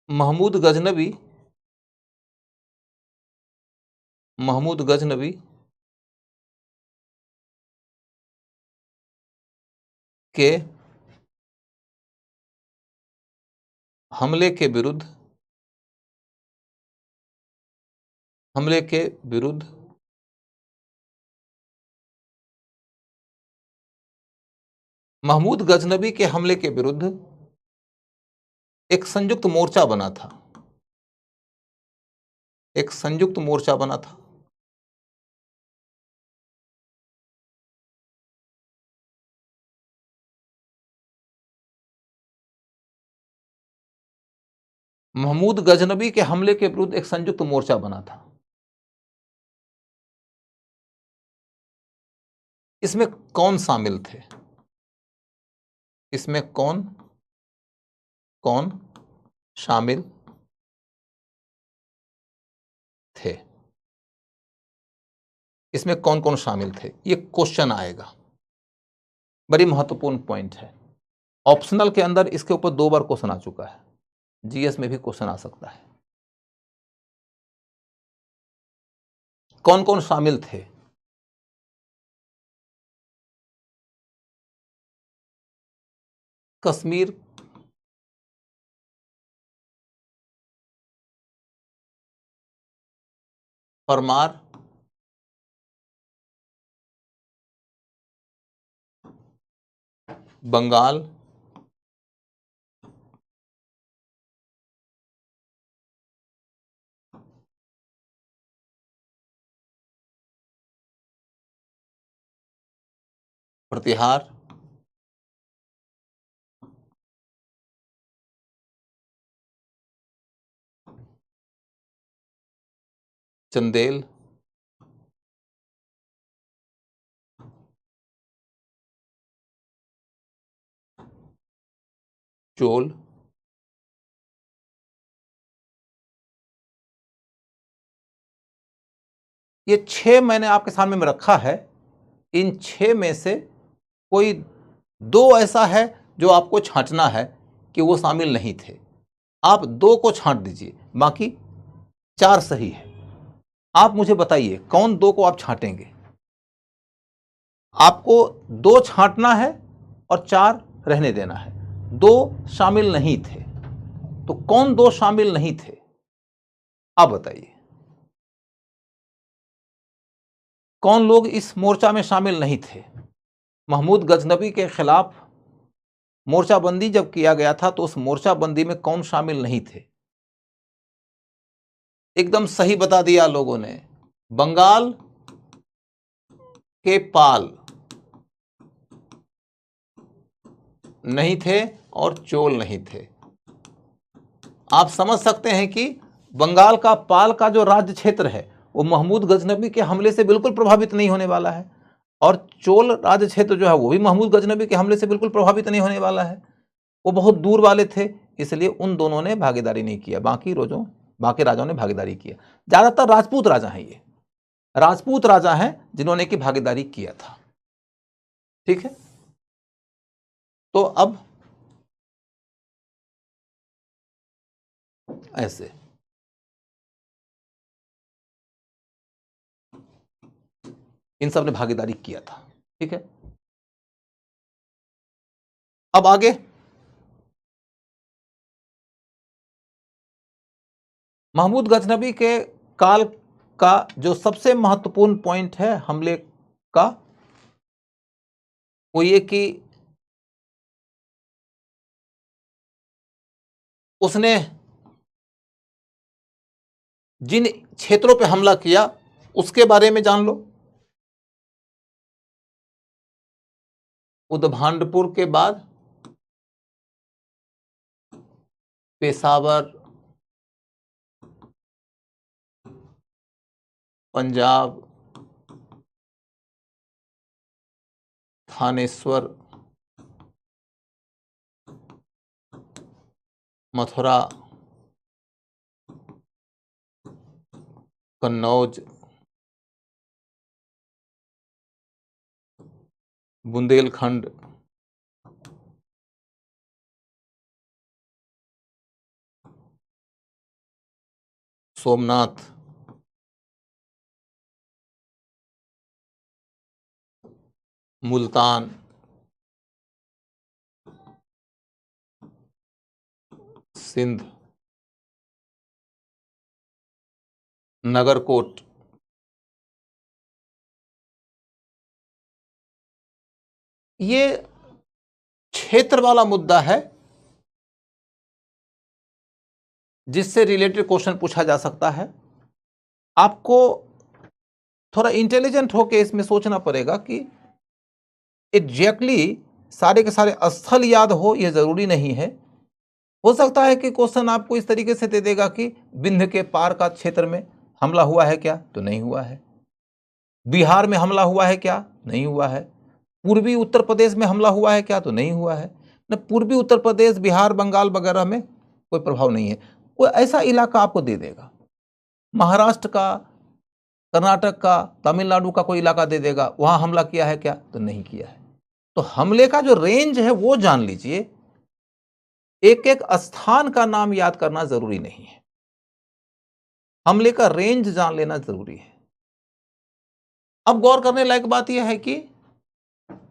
महमूद गजनबी के हमले के विरुद्ध महमूद गजनबी के हमले के विरुद्ध एक संयुक्त मोर्चा बना था। एक संयुक्त मोर्चा बना था। महमूद गजनबी के हमले के विरुद्ध एक संयुक्त मोर्चा बना था। इसमें कौन शामिल थे? इसमें कौन कौन शामिल थे? इसमें कौन कौन शामिल थे, ये क्वेश्चन आएगा। बड़ी महत्वपूर्ण पॉइंट है। ऑप्शनल के अंदर इसके ऊपर 2 बार क्वेश्चन आ चुका है, जीएस में भी क्वेश्चन आ सकता है। कौन कौन शामिल थे? कश्मीर परमार, बंगाल, प्रतिहार, चंदेल, चोल, ये 6 मैंने आपके सामने में रखा है, इन 6 में से कोई 2 ऐसा है जो आपको छांटना है कि वो शामिल नहीं थे। आप 2 को छांट दीजिए, बाकी 4 सही है। आप मुझे बताइए कौन 2 को आप छांटेंगे? आपको 2 छांटना है और 4 रहने देना है। 2 शामिल नहीं थे, तो कौन 2 शामिल नहीं थे आप बताइए। कौन लोग इस मोर्चा में शामिल नहीं थे? महमूद गजनबी के खिलाफ मोर्चाबंदी जब किया गया था तो उस मोर्चाबंदी में कौन शामिल नहीं थे? एकदम सही बता दिया लोगों ने। बंगाल के पाल नहीं थे और चोल नहीं थे। आप समझ सकते हैं कि बंगाल का पाल का जो राज्य क्षेत्र है वो महमूद गजनबी के हमले से बिल्कुल प्रभावित नहीं होने वाला है, और चोल राज्य क्षेत्र जो है वो भी महमूद गजनबी के हमले से बिल्कुल प्रभावित नहीं होने वाला है। वो बहुत दूर वाले थे, इसलिए उन दोनों ने भागीदारी नहीं किया, बाकी राजाओं ने भागीदारी किया। ज्यादातर राजपूत राजा हैं, ये राजपूत राजा हैं जिन्होंने की भागीदारी किया था। ठीक है, तो अब ऐसे इन सब ने भागीदारी किया था। ठीक है, अब आगे महमूद गजनबी के काल का जो सबसे महत्वपूर्ण पॉइंट है हमले का, वो ये कि उसने जिन क्षेत्रों पे हमला किया उसके बारे में जान लो। उदभांडपुर के बाद पेशावर, पंजाब, थानेश्वर, मथुरा, कन्नौज, बुंदेलखंड, सोमनाथ, मुल्तान, सिंध, नगरकोट, ये क्षेत्र वाला मुद्दा है जिससे रिलेटेड क्वेश्चन पूछा जा सकता है। आपको थोड़ा इंटेलिजेंट होकर इसमें सोचना पड़ेगा कि एग्जैक्टली सारे के सारे स्थल याद हो, यह जरूरी नहीं है। हो सकता है कि क्वेश्चन आपको इस तरीके से दे देगा कि विंध्य के पार का क्षेत्र में हमला हुआ है क्या, तो नहीं हुआ है। बिहार में हमला हुआ है क्या, नहीं हुआ है। पूर्वी उत्तर प्रदेश में हमला हुआ है क्या, तो नहीं हुआ है। न पूर्वी उत्तर प्रदेश, बिहार, बंगाल वगैरह में कोई प्रभाव नहीं है। कोई ऐसा इलाका आपको दे देगा, महाराष्ट्र का, कर्नाटक का, तमिलनाडु का कोई इलाका दे देगा, वहां हमला किया है क्या, तो नहीं किया है। तो हमले का जो रेंज है वो जान लीजिए। एक एक स्थान का नाम याद करना जरूरी नहीं है, हमले का रेंज जान लेना जरूरी है। अब गौर करने लायक बात यह है कि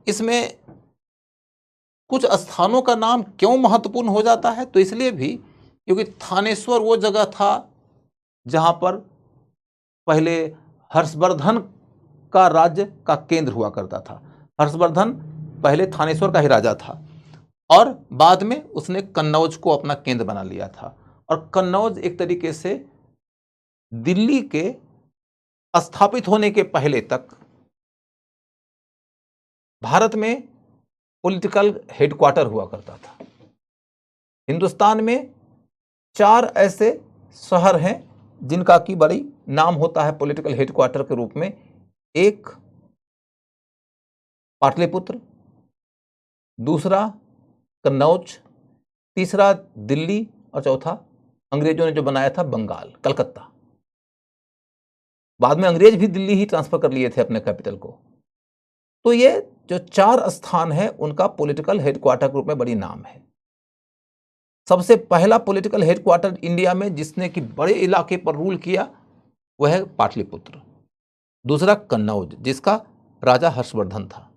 इसमें कुछ स्थानों का नाम क्यों महत्वपूर्ण हो जाता है, तो इसलिए भी क्योंकि थानेश्वर वो जगह था जहां पर पहले हर्षवर्धन का राज्य का केंद्र हुआ करता था। हर्षवर्धन पहले थानेश्वर का ही राजा था और बाद में उसने कन्नौज को अपना केंद्र बना लिया था। और कन्नौज एक तरीके से दिल्ली के स्थापित होने के पहले तक भारत में पॉलिटिकल हेडक्वार्टर हुआ करता था। हिंदुस्तान में 4 ऐसे शहर हैं जिनका की बड़ी नाम होता है पॉलिटिकल हेडक्वार्टर के रूप में। एक पाटलिपुत्र, दूसरा कन्नौज, तीसरा दिल्ली और चौथा अंग्रेजों ने जो बनाया था बंगाल, कलकत्ता। बाद में अंग्रेज भी दिल्ली ही ट्रांसफर कर लिए थे अपने कैपिटल को। तो ये जो 4 स्थान है उनका पॉलिटिकल हेडक्वार्टर के रूप में बड़ी नाम है। सबसे पहला पॉलिटिकल हेडक्वार्टर इंडिया में जिसने कि बड़े इलाके पर रूल किया वह है पाटलिपुत्र। दूसरा कन्नौज, जिसका राजा हर्षवर्धन था,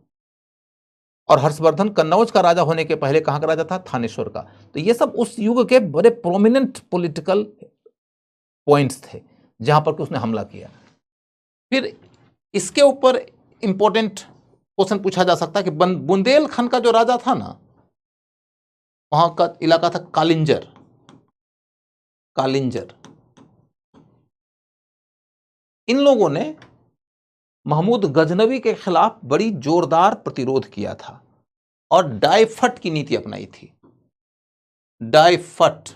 और हर्षवर्धन कन्नौज का राजा होने के पहले कहां का राजा था? थानेश्वर का। तो ये सब उस युग के बड़े प्रोमिनेंट पॉलिटिकल पॉइंट्स थे जहां पर उसने हमला किया। फिर इसके ऊपर इंपॉर्टेंट क्वेश्चन पूछा जा सकता है कि बुंदेलखंड का जो राजा था ना, वहां का इलाका था कालिंजर। इन लोगों ने महमूद गजनवी के खिलाफ बड़ी जोरदार प्रतिरोध किया था और डायफट की नीति अपनाई थी। डायफट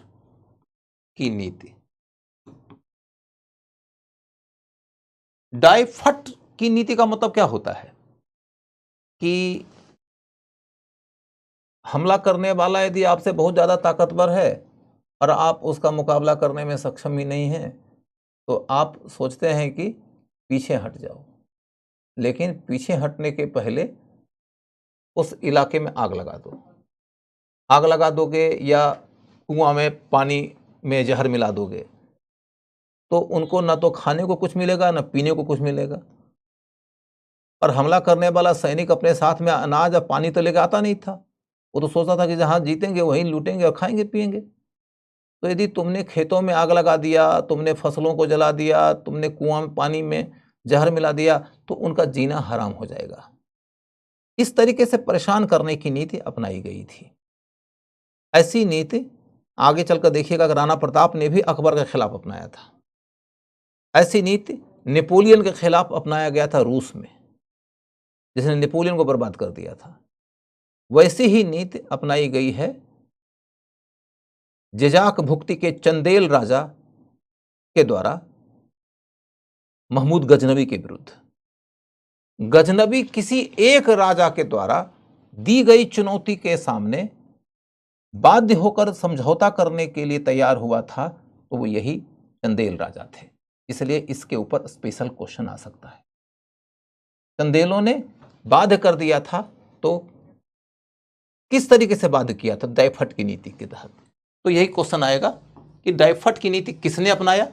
की नीति, डायफट की नीति का मतलब क्या होता है कि हमला करने वाला यदि आपसे बहुत ज्यादा ताकतवर है और आप उसका मुकाबला करने में सक्षम ही नहीं हैं, तो आप सोचते हैं कि पीछे हट जाओ, लेकिन पीछे हटने के पहले उस इलाके में आग लगा दो। आग लगा दोगे या कुआं में पानी में जहर मिला दोगे तो उनको ना तो खाने को कुछ मिलेगा ना पीने को कुछ मिलेगा। और हमला करने वाला सैनिक अपने साथ में अनाज और पानी तो लेकर आता नहीं था, वो तो सोचता था कि जहां जीतेंगे वहीं लूटेंगे और खाएंगे पिएंगे। तो यदि तुमने खेतों में आग लगा दिया, तुमने फसलों को जला दिया, तुमने कुआं में पानी में जहर मिला दिया, तो उनका जीना हराम हो जाएगा। इस तरीके से परेशान करने की नीति अपनाई गई थी। ऐसी नीति आगे चलकर देखिएगा कि राणा प्रताप ने भी अकबर के खिलाफ अपनाया था। ऐसी नीति नेपोलियन के खिलाफ अपनाया गया था रूस में, जिसने नेपोलियन को बर्बाद कर दिया था। वैसी ही नीति अपनाई गई है जेजाक भुक्ति के चंदेल राजा के द्वारा महमूद गजनवी के विरुद्ध। गजनवी किसी एक राजा के द्वारा दी गई चुनौती के सामने बाध्य होकर समझौता करने के लिए तैयार हुआ था, तो वो यही चंदेल राजा थे। इसलिए इसके ऊपर स्पेशल क्वेश्चन आ सकता है। चंदेलों ने बाध्य कर दिया था, तो किस तरीके से बाध्य किया था? डायफट की नीति के तहत। तो यही क्वेश्चन आएगा कि डायफट की नीति किसने अपनाया?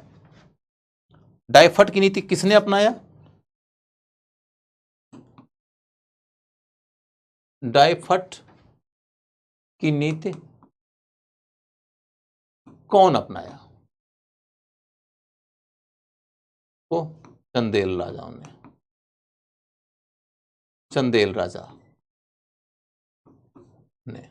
डायफट की नीति किसने अपनाया? डायफट की नीति कौन अपनाया? तो चंदेल राजाओं ने। चंदेल राजा ने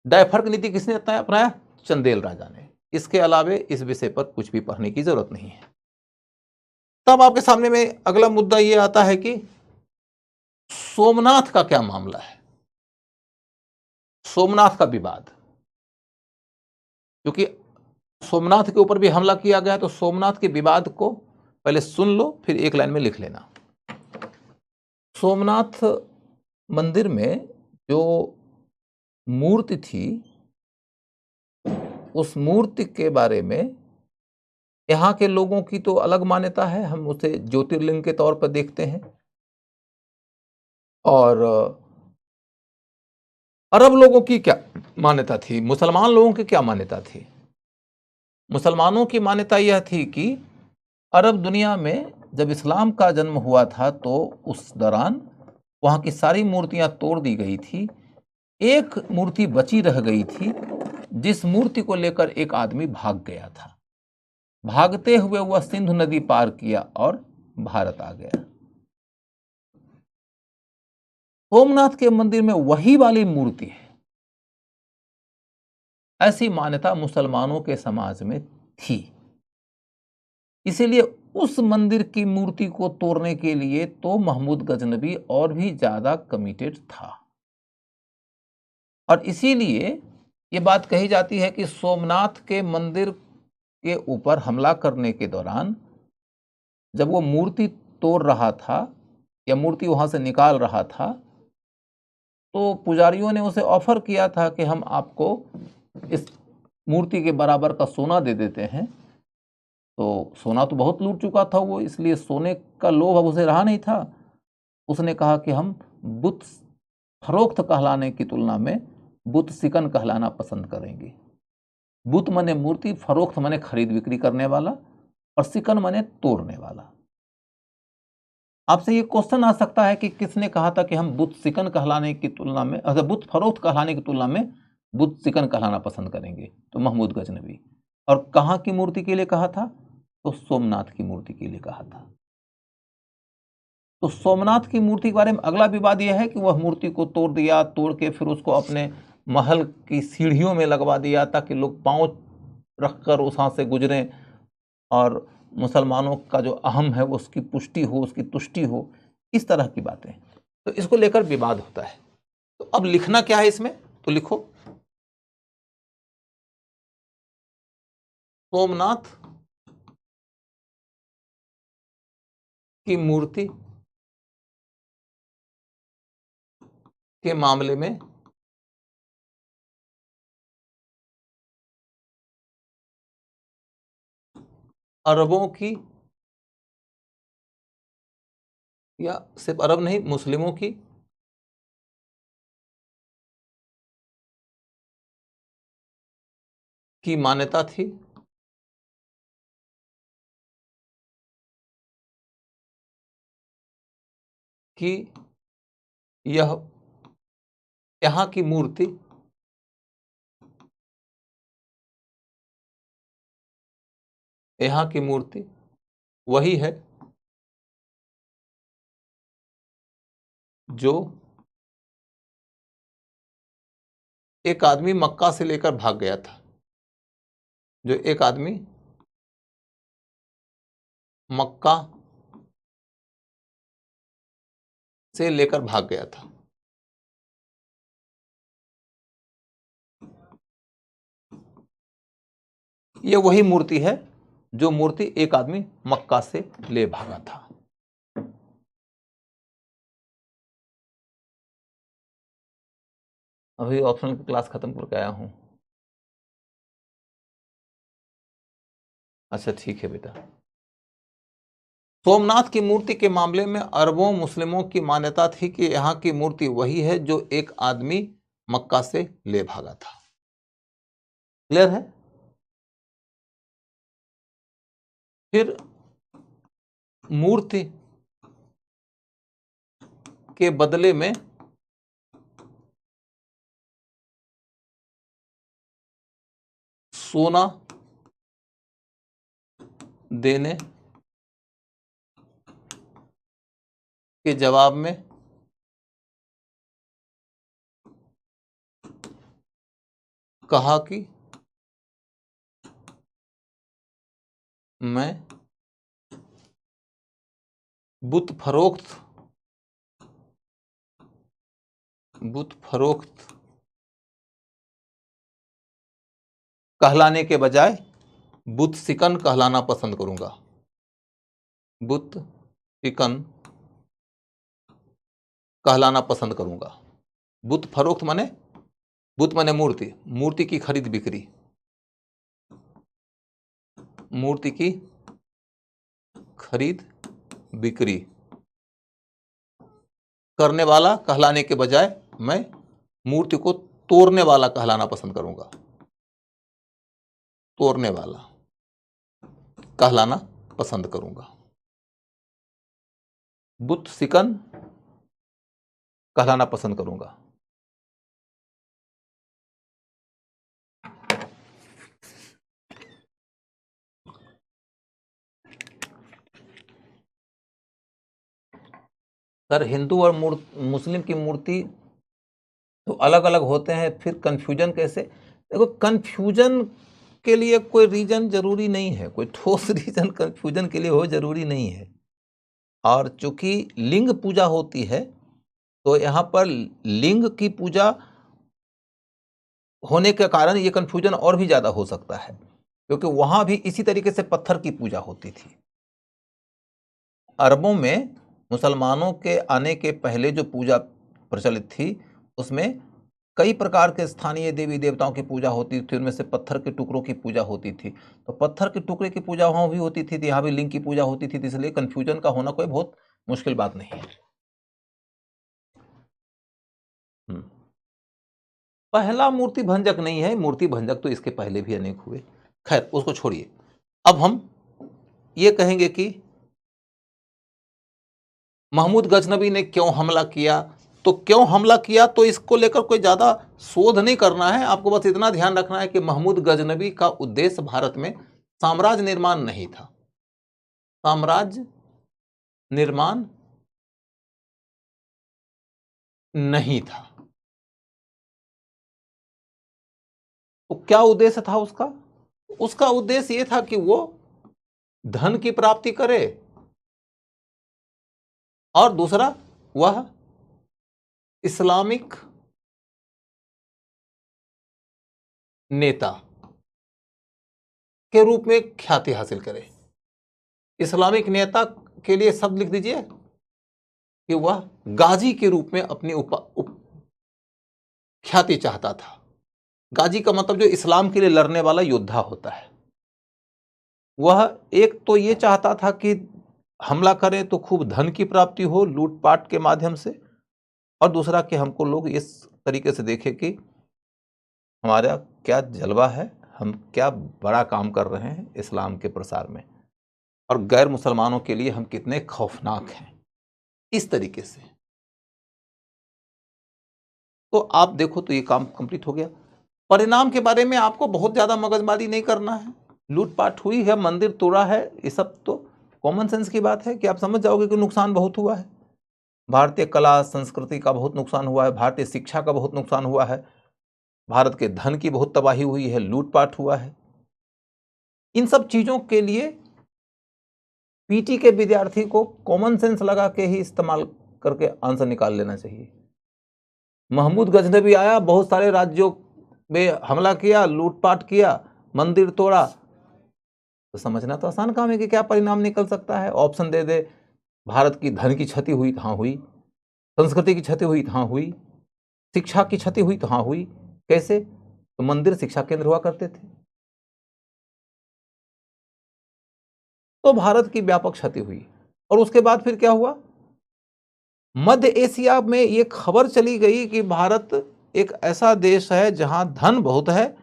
डायफट की नीति किसने अपनाया? चंदेल राजा ने। इसके अलावे इस विषय पर कुछ भी पढ़ने की जरूरत नहीं है। तब आपके सामने में अगला मुद्दा यह आता है कि सोमनाथ का क्या मामला है? सोमनाथ का विवाद, क्योंकि सोमनाथ के ऊपर भी हमला किया गया, तो सोमनाथ के विवाद को पहले सुन लो, फिर एक लाइन में लिख लेना। सोमनाथ मंदिर में जो मूर्ति थी, उस मूर्ति के बारे में यहाँ के लोगों की तो अलग मान्यता है, हम उसे ज्योतिर्लिंग के तौर पर देखते हैं। और अरब लोगों की क्या मान्यता थी, मुसलमान लोगों की क्या मान्यता थी? मुसलमानों की मान्यता यह थी कि अरब दुनिया में जब इस्लाम का जन्म हुआ था, तो उस दौरान वहाँ की सारी मूर्तियां तोड़ दी गई थी। एक मूर्ति बची रह गई थी, जिस मूर्ति को लेकर एक आदमी भाग गया था। भागते हुए वह सिंधु नदी पार किया और भारत आ गया। सोमनाथ के मंदिर में वही वाली मूर्ति है, ऐसी मान्यता मुसलमानों के समाज में थी। इसीलिए उस मंदिर की मूर्ति को तोड़ने के लिए तो महमूद गजनवी और भी ज्यादा कमिटेड था। और इसीलिए ये बात कही जाती है कि सोमनाथ के मंदिर के ऊपर हमला करने के दौरान जब वो मूर्ति तोड़ रहा था या मूर्ति वहां से निकाल रहा था, तो पुजारियों ने उसे ऑफर किया था कि हम आपको इस मूर्ति के बराबर का सोना दे देते हैं, तो सोना तो बहुत लूट चुका था वो, इसलिए सोने का लोभ अब उसे रहा नहीं था। उसने कहा कि हम बुत फरोख्त कहलाने की तुलना में बुत सिकन कहलाना पसंद करेंगे। बुत माने मूर्ति, फरोख्त माने खरीद बिक्री करने वाला, और सिकन माने तोड़ने वाला। आपसे ये क्वेश्चन आ सकता है कि किसने कहा था कि हम बुत सिकन कहलाने की तुलना में, अगर बुत फरोख्त कहलाने की तुलना में बुत सिकन कहलाना पसंद करेंगे? तो महमूद गजनवी। और कहाँ की मूर्ति के लिए कहा था? तो सोमनाथ की मूर्ति के लिए कहा था। तो सोमनाथ की मूर्ति के बारे में अगला विवाद यह है कि वह मूर्ति को तोड़ दिया, तोड़ के फिर उसको अपने महल की सीढ़ियों में लगवा दिया ताकि लोग पांव रखकर वहां से गुजरें और मुसलमानों का जो अहम है वो उसकी पुष्टि हो, उसकी तुष्टि हो, इस तरह की बातें। तो इसको लेकर विवाद होता है। तो अब लिखना क्या है इसमें? तो लिखो, सोमनाथ की मूर्ति के मामले में अरबों की, या सिर्फ अरब नहीं, मुस्लिमों की मान्यता थी कि यह यहाँ की मूर्ति वही है जो एक आदमी मक्का से लेकर भाग गया था, जो एक आदमी मक्का से लेकर भाग गया था। यह वही मूर्ति है जो मूर्ति एक आदमी मक्का से ले भागा था। अभी ऑप्शनल की क्लास खत्म करके आया हूं। अच्छा ठीक है बेटा। सोमनाथ की मूर्ति के मामले में अरबों मुस्लिमों की मान्यता थी कि यहाँ की मूर्ति वही है जो एक आदमी मक्का से ले भागा था। क्लियर है? फिर मूर्ति के बदले में सोना देने के जवाब में कहा कि मैं बुत फरोख्त कहलाने के बजाय बुत सिकन कहलाना पसंद करूंगा। बुत सिकन कहलाना पसंद करूंगा। बुत फरोख्त माने, बुत माने मूर्ति, मूर्ति की खरीद बिक्री, मूर्ति की खरीद बिक्री करने वाला कहलाने के बजाय मैं मूर्ति को तोड़ने वाला कहलाना पसंद करूंगा। तोड़ने वाला कहलाना पसंद करूंगा। बुत सिकन कहलाना पसंद करूंगा। सर हिंदू और मुस्लिम की मूर्ति तो अलग अलग होते हैं, फिर कंफ्यूजन कैसे? देखो, कंफ्यूजन के लिए कोई रीजन जरूरी नहीं है, कोई ठोस रीजन कंफ्यूजन के लिए हो जरूरी नहीं है। और चूंकि लिंग पूजा होती है तो यहाँ पर लिंग की पूजा होने के कारण ये कंफ्यूजन और भी ज्यादा हो सकता है, क्योंकि वहां भी इसी तरीके से पत्थर की पूजा होती थी। अरबों में मुसलमानों के आने के पहले जो पूजा प्रचलित थी उसमें कई प्रकार के स्थानीय देवी देवताओं की पूजा होती थी, उनमें से पत्थर के टुकड़ों की पूजा होती थी। तो पत्थर के टुकड़े की पूजा वहाँ भी होती थी, तो यहाँ भी लिंग की पूजा होती थी, इसलिए कन्फ्यूजन का होना कोई बहुत मुश्किल बात नहीं है। पहला मूर्ति भंजक नहीं है, मूर्ति भंजक तो इसके पहले भी अनेक हुए। खैर उसको छोड़िए, अब हम ये कहेंगे कि महमूद गजनबी ने क्यों हमला किया। तो क्यों हमला किया, तो इसको लेकर कोई ज़्यादा शोध नहीं करना है, आपको बस इतना ध्यान रखना है कि महमूद गजनबी का उद्देश्य भारत में साम्राज्य निर्माण नहीं था। साम्राज्य निर्माण नहीं था। तो क्या उद्देश्य था उसका? उसका उद्देश्य यह था कि वो धन की प्राप्ति करे, और दूसरा वह इस्लामिक नेता के रूप में ख्याति हासिल करे। इस्लामिक नेता के लिए शब्द लिख दीजिए कि वह गाजी के रूप में अपनी ख्याति चाहता था। गाजी का मतलब जो इस्लाम के लिए लड़ने वाला योद्धा होता है। वह एक तो ये चाहता था कि हमला करें तो खूब धन की प्राप्ति हो लूटपाट के माध्यम से, और दूसरा कि हमको लोग इस तरीके से देखें कि हमारा क्या जलवा है, हम क्या बड़ा काम कर रहे हैं इस्लाम के प्रसार में, और गैर मुसलमानों के लिए हम कितने खौफनाक हैं, इस तरीके से। तो आप देखो तो ये काम कंप्लीट हो गया। परिणाम के बारे में आपको बहुत ज़्यादा मगजमारी नहीं करना है। लूटपाट हुई है, मंदिर तोड़ा है, ये सब तो कॉमन सेंस की बात है कि आप समझ जाओगे कि नुकसान बहुत हुआ है। भारतीय कला संस्कृति का बहुत नुकसान हुआ है, भारतीय शिक्षा का बहुत नुकसान हुआ है, भारत के धन की बहुत तबाही हुई है, लूटपाट हुआ है। इन सब चीज़ों के लिए पीटी के विद्यार्थी को कॉमन सेंस लगा के ही इस्तेमाल करके आंसर निकाल लेना चाहिए। महमूद गजनबी आया, बहुत सारे राज्यों में हमला किया, लूटपाट किया, मंदिर तोड़ा, तो समझना तो आसान काम है कि क्या परिणाम निकल सकता है। ऑप्शन दे दे, भारत की धन की क्षति हुई तो हाँ हुई, संस्कृति की क्षति हुई तो हाँ हुई, शिक्षा की क्षति हुई तो हाँ हुई। कैसे? तो मंदिर शिक्षा केंद्र हुआ करते थे, तो भारत की व्यापक क्षति हुई। और उसके बाद फिर क्या हुआ? मध्य एशिया में ये खबर चली गई कि भारत एक ऐसा देश है जहां धन बहुत है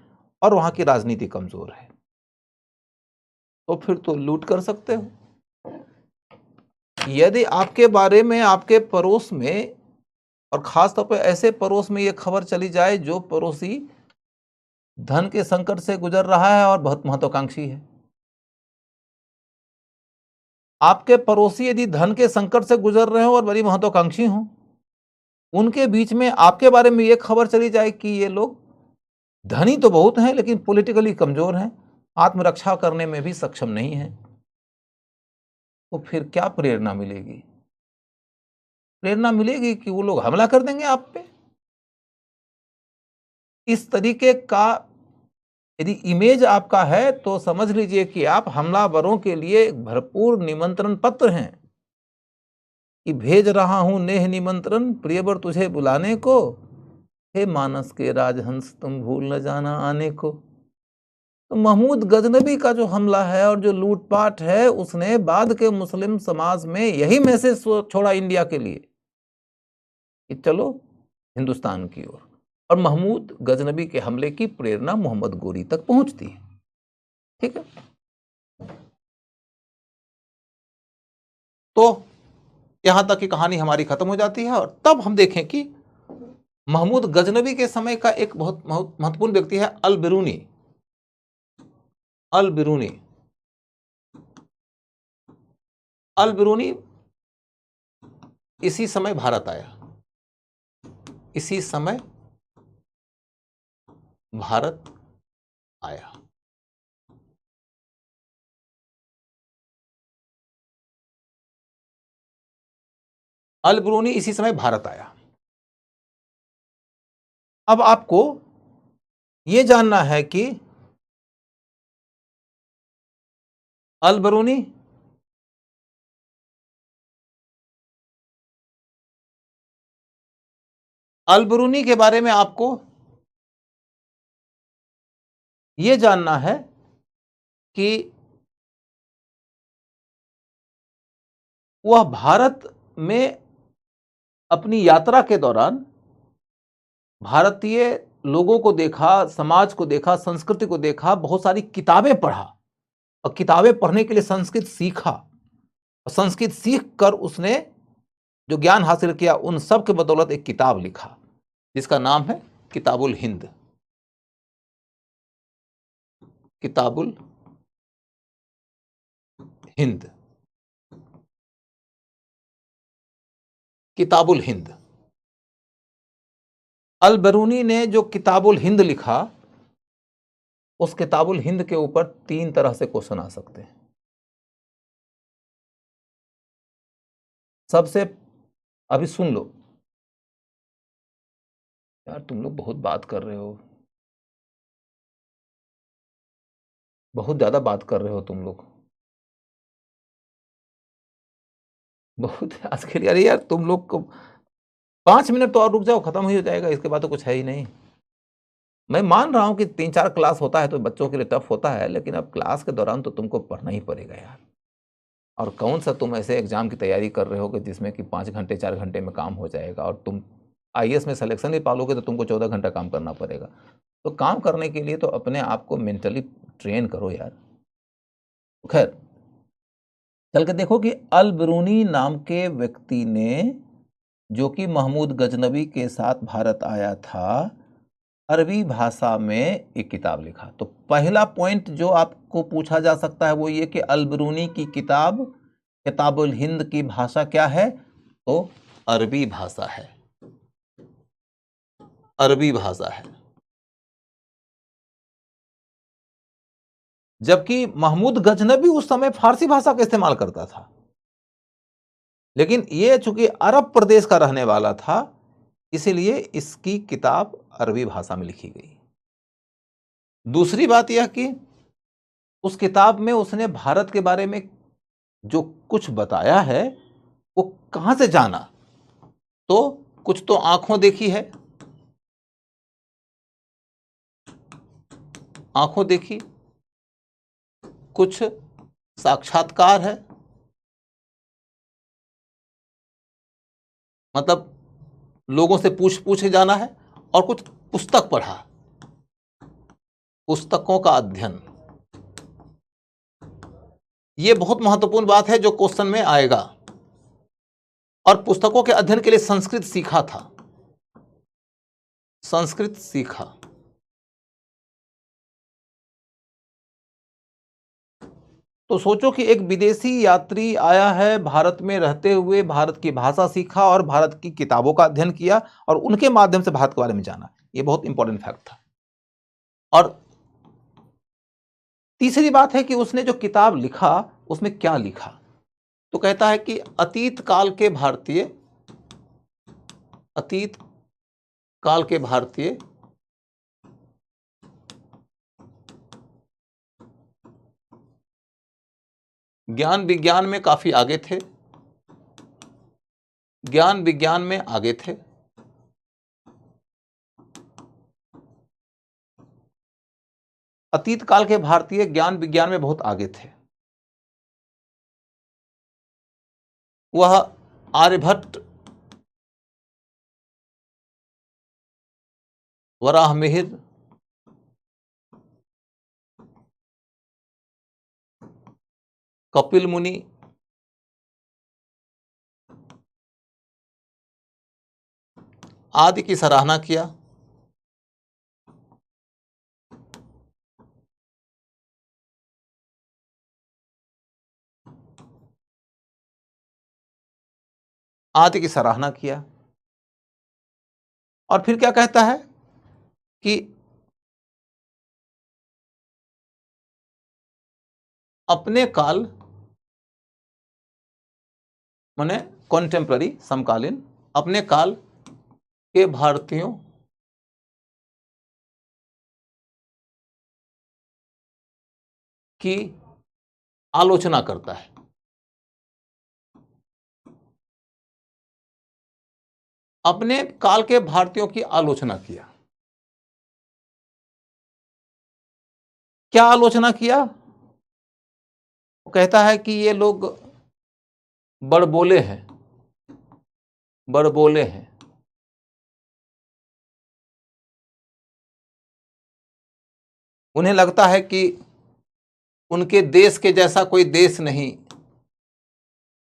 और वहां की राजनीति कमजोर है, तो फिर तो लूट कर सकते हो। यदि आपके बारे में आपके पड़ोस में, और खासतौर पर ऐसे पड़ोस में ये खबर चली जाए जो पड़ोसी धन के संकट से गुजर रहा है और बहुत महत्वाकांक्षी है, आपके पड़ोसी यदि धन के संकट से गुजर रहे हो और बड़ी महत्वाकांक्षी हो, उनके बीच में आपके बारे में ये खबर चली जाए कि ये लोग धनी तो बहुत हैं लेकिन पॉलिटिकली कमजोर हैं, आत्मरक्षा करने में भी सक्षम नहीं है, तो फिर क्या प्रेरणा मिलेगी? प्रेरणा मिलेगी कि वो लोग हमला कर देंगे आप पे। इस तरीके का यदि इमेज आपका है तो समझ लीजिए कि आप हमलावरों के लिए एक भरपूर निमंत्रण पत्र हैं कि भेज रहा हूं नेह निमंत्रण प्रियवर तुझे बुलाने को, हे मानस के राजहंस तुम भूल न जाना आने को। तो महमूद गजनबी का जो हमला है और जो लूटपाट है, उसने बाद के मुस्लिम समाज में यही मैसेज छोड़ा इंडिया के लिए कि चलो हिंदुस्तान की ओर, और महमूद गजनबी के हमले की प्रेरणा मोहम्मद गोरी तक पहुंचती है। ठीक है, तो यहां तक की कहानी हमारी खत्म हो जाती है, और तब हम देखें कि महमूद गजनबी के समय का एक बहुत महत्वपूर्ण व्यक्ति है अल बिरूनी। अल बिरूनी, अल बिरूनी इसी समय भारत आया, इसी समय भारत आया। अल बिरूनी इसी समय भारत आया। अब आपको यह जानना है कि अल बिरूनी अल बिरूनी के बारे में आपको ये जानना है कि वह भारत में अपनी यात्रा के दौरान भारतीय लोगों को देखा, समाज को देखा, संस्कृति को देखा, बहुत सारी किताबें पढ़ा और किताबें पढ़ने के लिए संस्कृत सीखा और संस्कृत सीख कर उसने जो ज्ञान हासिल किया उन सब के बदौलत एक किताब लिखा जिसका नाम है किताबुल हिंद। किताबुल हिंद। किताबुल हिंद। अल बरूनी ने जो किताबुल हिंद लिखा, उस किताबुल हिंद के ऊपर 3 तरह से क्वेश्चन आ सकते हैं। सबसे, अभी सुन लो यार, तुम लोग बहुत बात कर रहे हो, बहुत ज्यादा बात कर रहे हो तुम लोग, बहुत आज के लिए। अरे यार तुम लोग को 5 मिनट तो और रुक जाओ, खत्म ही हो जाएगा, इसके बाद तो कुछ है ही नहीं। मैं मान रहा हूं कि 3-4 क्लास होता है तो बच्चों के लिए टफ होता है, लेकिन अब क्लास के दौरान तो तुमको पढ़ना ही पड़ेगा यार। और कौन सा तुम ऐसे एग्जाम की तैयारी कर रहे हो कि जिसमें कि 5 घंटे 4 घंटे में काम हो जाएगा, और तुम आईएएस में सिलेक्शन ही पालोगे तो तुमको 14 घंटा काम करना पड़ेगा। तो काम करने के लिए तो अपने आप को मेंटली ट्रेन करो यार। खैर, चल के देखो कि अल बरूनी नाम के व्यक्ति ने, जो कि महमूद गजनबी के साथ भारत आया था, अरबी भाषा में एक किताब लिखा। तो पहला पॉइंट जो आपको पूछा जा सकता है वो ये कि अल बरूनी की किताब किताबुल हिंद की भाषा क्या है? तो अरबी भाषा है। अरबी भाषा है। जबकि महमूद गजनबी उस समय फारसी भाषा का इस्तेमाल करता था, लेकिन ये चूंकि अरब प्रदेश का रहने वाला था, इसलिए इसकी किताब अरबी भाषा में लिखी गई। दूसरी बात यह कि उस किताब में उसने भारत के बारे में जो कुछ बताया है वो कहां से जाना? तो कुछ तो आंखों देखी है, आंखों देखी, कुछ साक्षात्कार है, मतलब लोगों से पूछ पूछ जाना है, और कुछ पुस्तक पढ़ा, पुस्तकों का अध्ययन। यह बहुत महत्वपूर्ण बात है जो क्वेश्चन में आएगा। और पुस्तकों के अध्ययन के लिए संस्कृत सीखा था, संस्कृत सीखा। तो सोचो कि एक विदेशी यात्री आया है, भारत में रहते हुए भारत की भाषा सीखा और भारत की किताबों का अध्ययन किया और उनके माध्यम से भारत के बारे में जाना। यह बहुत इंपॉर्टेंट फैक्ट था। और तीसरी बात है कि उसने जो किताब लिखा उसमें क्या लिखा? तो कहता है कि अतीत काल के भारतीय, अतीत काल के भारतीय ज्ञान विज्ञान में काफी आगे थे, ज्ञान विज्ञान में आगे थे। अतीत काल के भारतीय ज्ञान विज्ञान में बहुत आगे थे। वह आर्यभट्ट, वराहमिहिर, कपिल मुनि, आदि की सराहना किया। आदि की सराहना किया। और फिर क्या कहता है कि अपने काल, माने कॉन्टेम्प्ररी, समकालीन, अपने काल के भारतीयों की आलोचना करता है। अपने काल के भारतीयों की आलोचना किया। क्या आलोचना किया? वो कहता है कि ये लोग बड़बोले हैं, बड़बोले हैं। उन्हें लगता है कि उनके देश के जैसा कोई देश नहीं,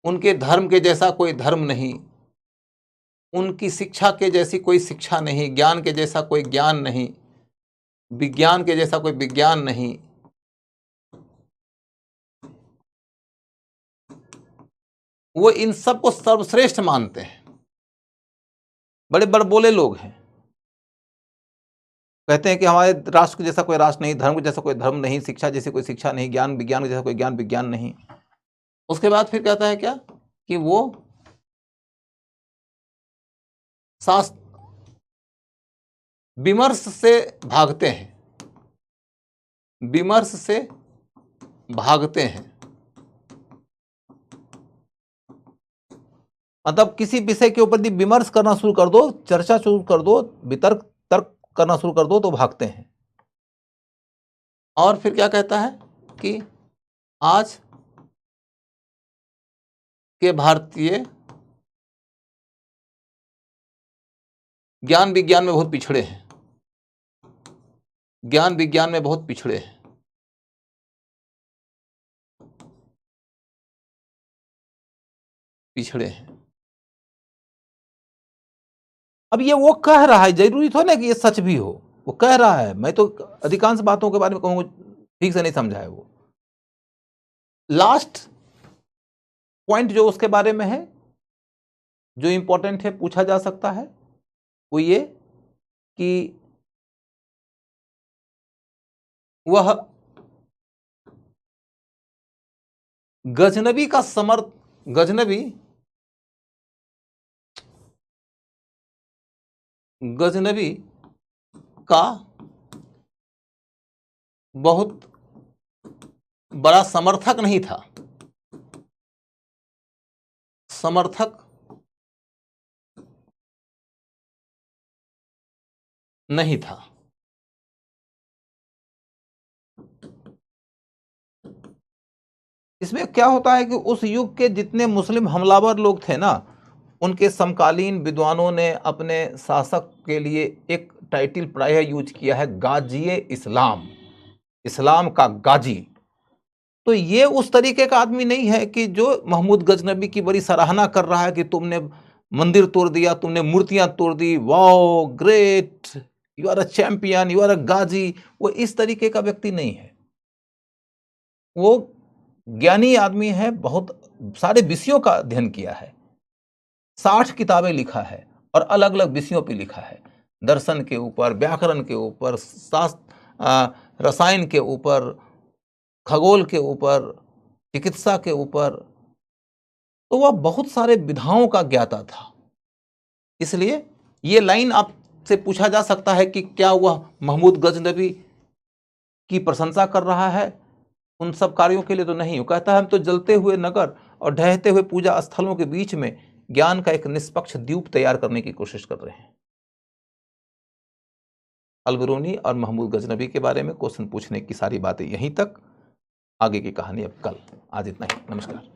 उनके धर्म के जैसा कोई धर्म नहीं, उनकी शिक्षा के जैसी कोई शिक्षा नहीं, ज्ञान के जैसा कोई ज्ञान नहीं, विज्ञान के जैसा कोई विज्ञान नहीं। वो इन सबको सर्वश्रेष्ठ मानते हैं, बड़े बड़बोले लोग हैं। कहते हैं कि हमारे राष्ट्र के जैसा कोई राष्ट्र नहीं, धर्म के जैसा कोई धर्म नहीं, शिक्षा जैसी कोई शिक्षा नहीं, ज्ञान विज्ञान के जैसा कोई ज्ञान विज्ञान नहीं। उसके बाद फिर कहता है क्या कि वो शास्त्र विमर्श से भागते हैं, विमर्श से भागते हैं। मतलब किसी विषय के ऊपर यदि विमर्श करना शुरू कर दो, चर्चा शुरू कर दो, वितर्क तर्क करना शुरू कर दो तो भागते हैं। और फिर क्या कहता है कि आज के भारतीय ज्ञान विज्ञान में बहुत पिछड़े हैं, ज्ञान विज्ञान में बहुत पिछड़े हैं। पिछड़े हैं। अब ये वो कह रहा है, जरूरी तो ना कि ये सच भी हो, वो कह रहा है। मैं तो अधिकांश बातों के बारे में कहूँगा ठीक से नहीं समझा है। वो लास्ट पॉइंट जो उसके बारे में है, जो इंपॉर्टेंट है, पूछा जा सकता है, वो ये कि वह गजनबी का गजनबी का बहुत बड़ा समर्थक नहीं था, समर्थक नहीं था। इसमें क्या होता है कि उस युग के जितने मुस्लिम हमलावर लोग थे ना, उनके समकालीन विद्वानों ने अपने शासक के लिए एक टाइटल प्रायः यूज किया है, गाजिए इस्लाम, इस्लाम का गाजी। तो ये उस तरीके का आदमी नहीं है कि जो महमूद गजनबी की बड़ी सराहना कर रहा है कि तुमने मंदिर तोड़ दिया, तुमने मूर्तियां तोड़ दी, wow great, you are a champion, you are a गाजी। वो इस तरीके का व्यक्ति नहीं है। वो ज्ञानी आदमी है, बहुत सारे विषयों का अध्ययन किया है, 60 किताबें लिखा है और अलग अलग विषयों पे लिखा है, दर्शन के ऊपर, व्याकरण के ऊपर, शास्त्र, रसायन के ऊपर, खगोल के ऊपर, चिकित्सा के ऊपर। तो वह बहुत सारे विधाओं का ज्ञाता था। इसलिए ये लाइन आपसे पूछा जा सकता है कि क्या वह महमूद गजनबी की प्रशंसा कर रहा है उन सब कार्यों के लिए? तो नहीं। वो कहता है हम तो जलते हुए नगर और ढहते हुए पूजा स्थलों के बीच में ज्ञान का एक निष्पक्ष द्वीप तैयार करने की कोशिश कर रहे हैं। अल-बिरूनी और महमूद गजनबी के बारे में क्वेश्चन पूछने की सारी बातें यहीं तक, आगे की कहानी अब कल। आज इतना ही, नमस्कार।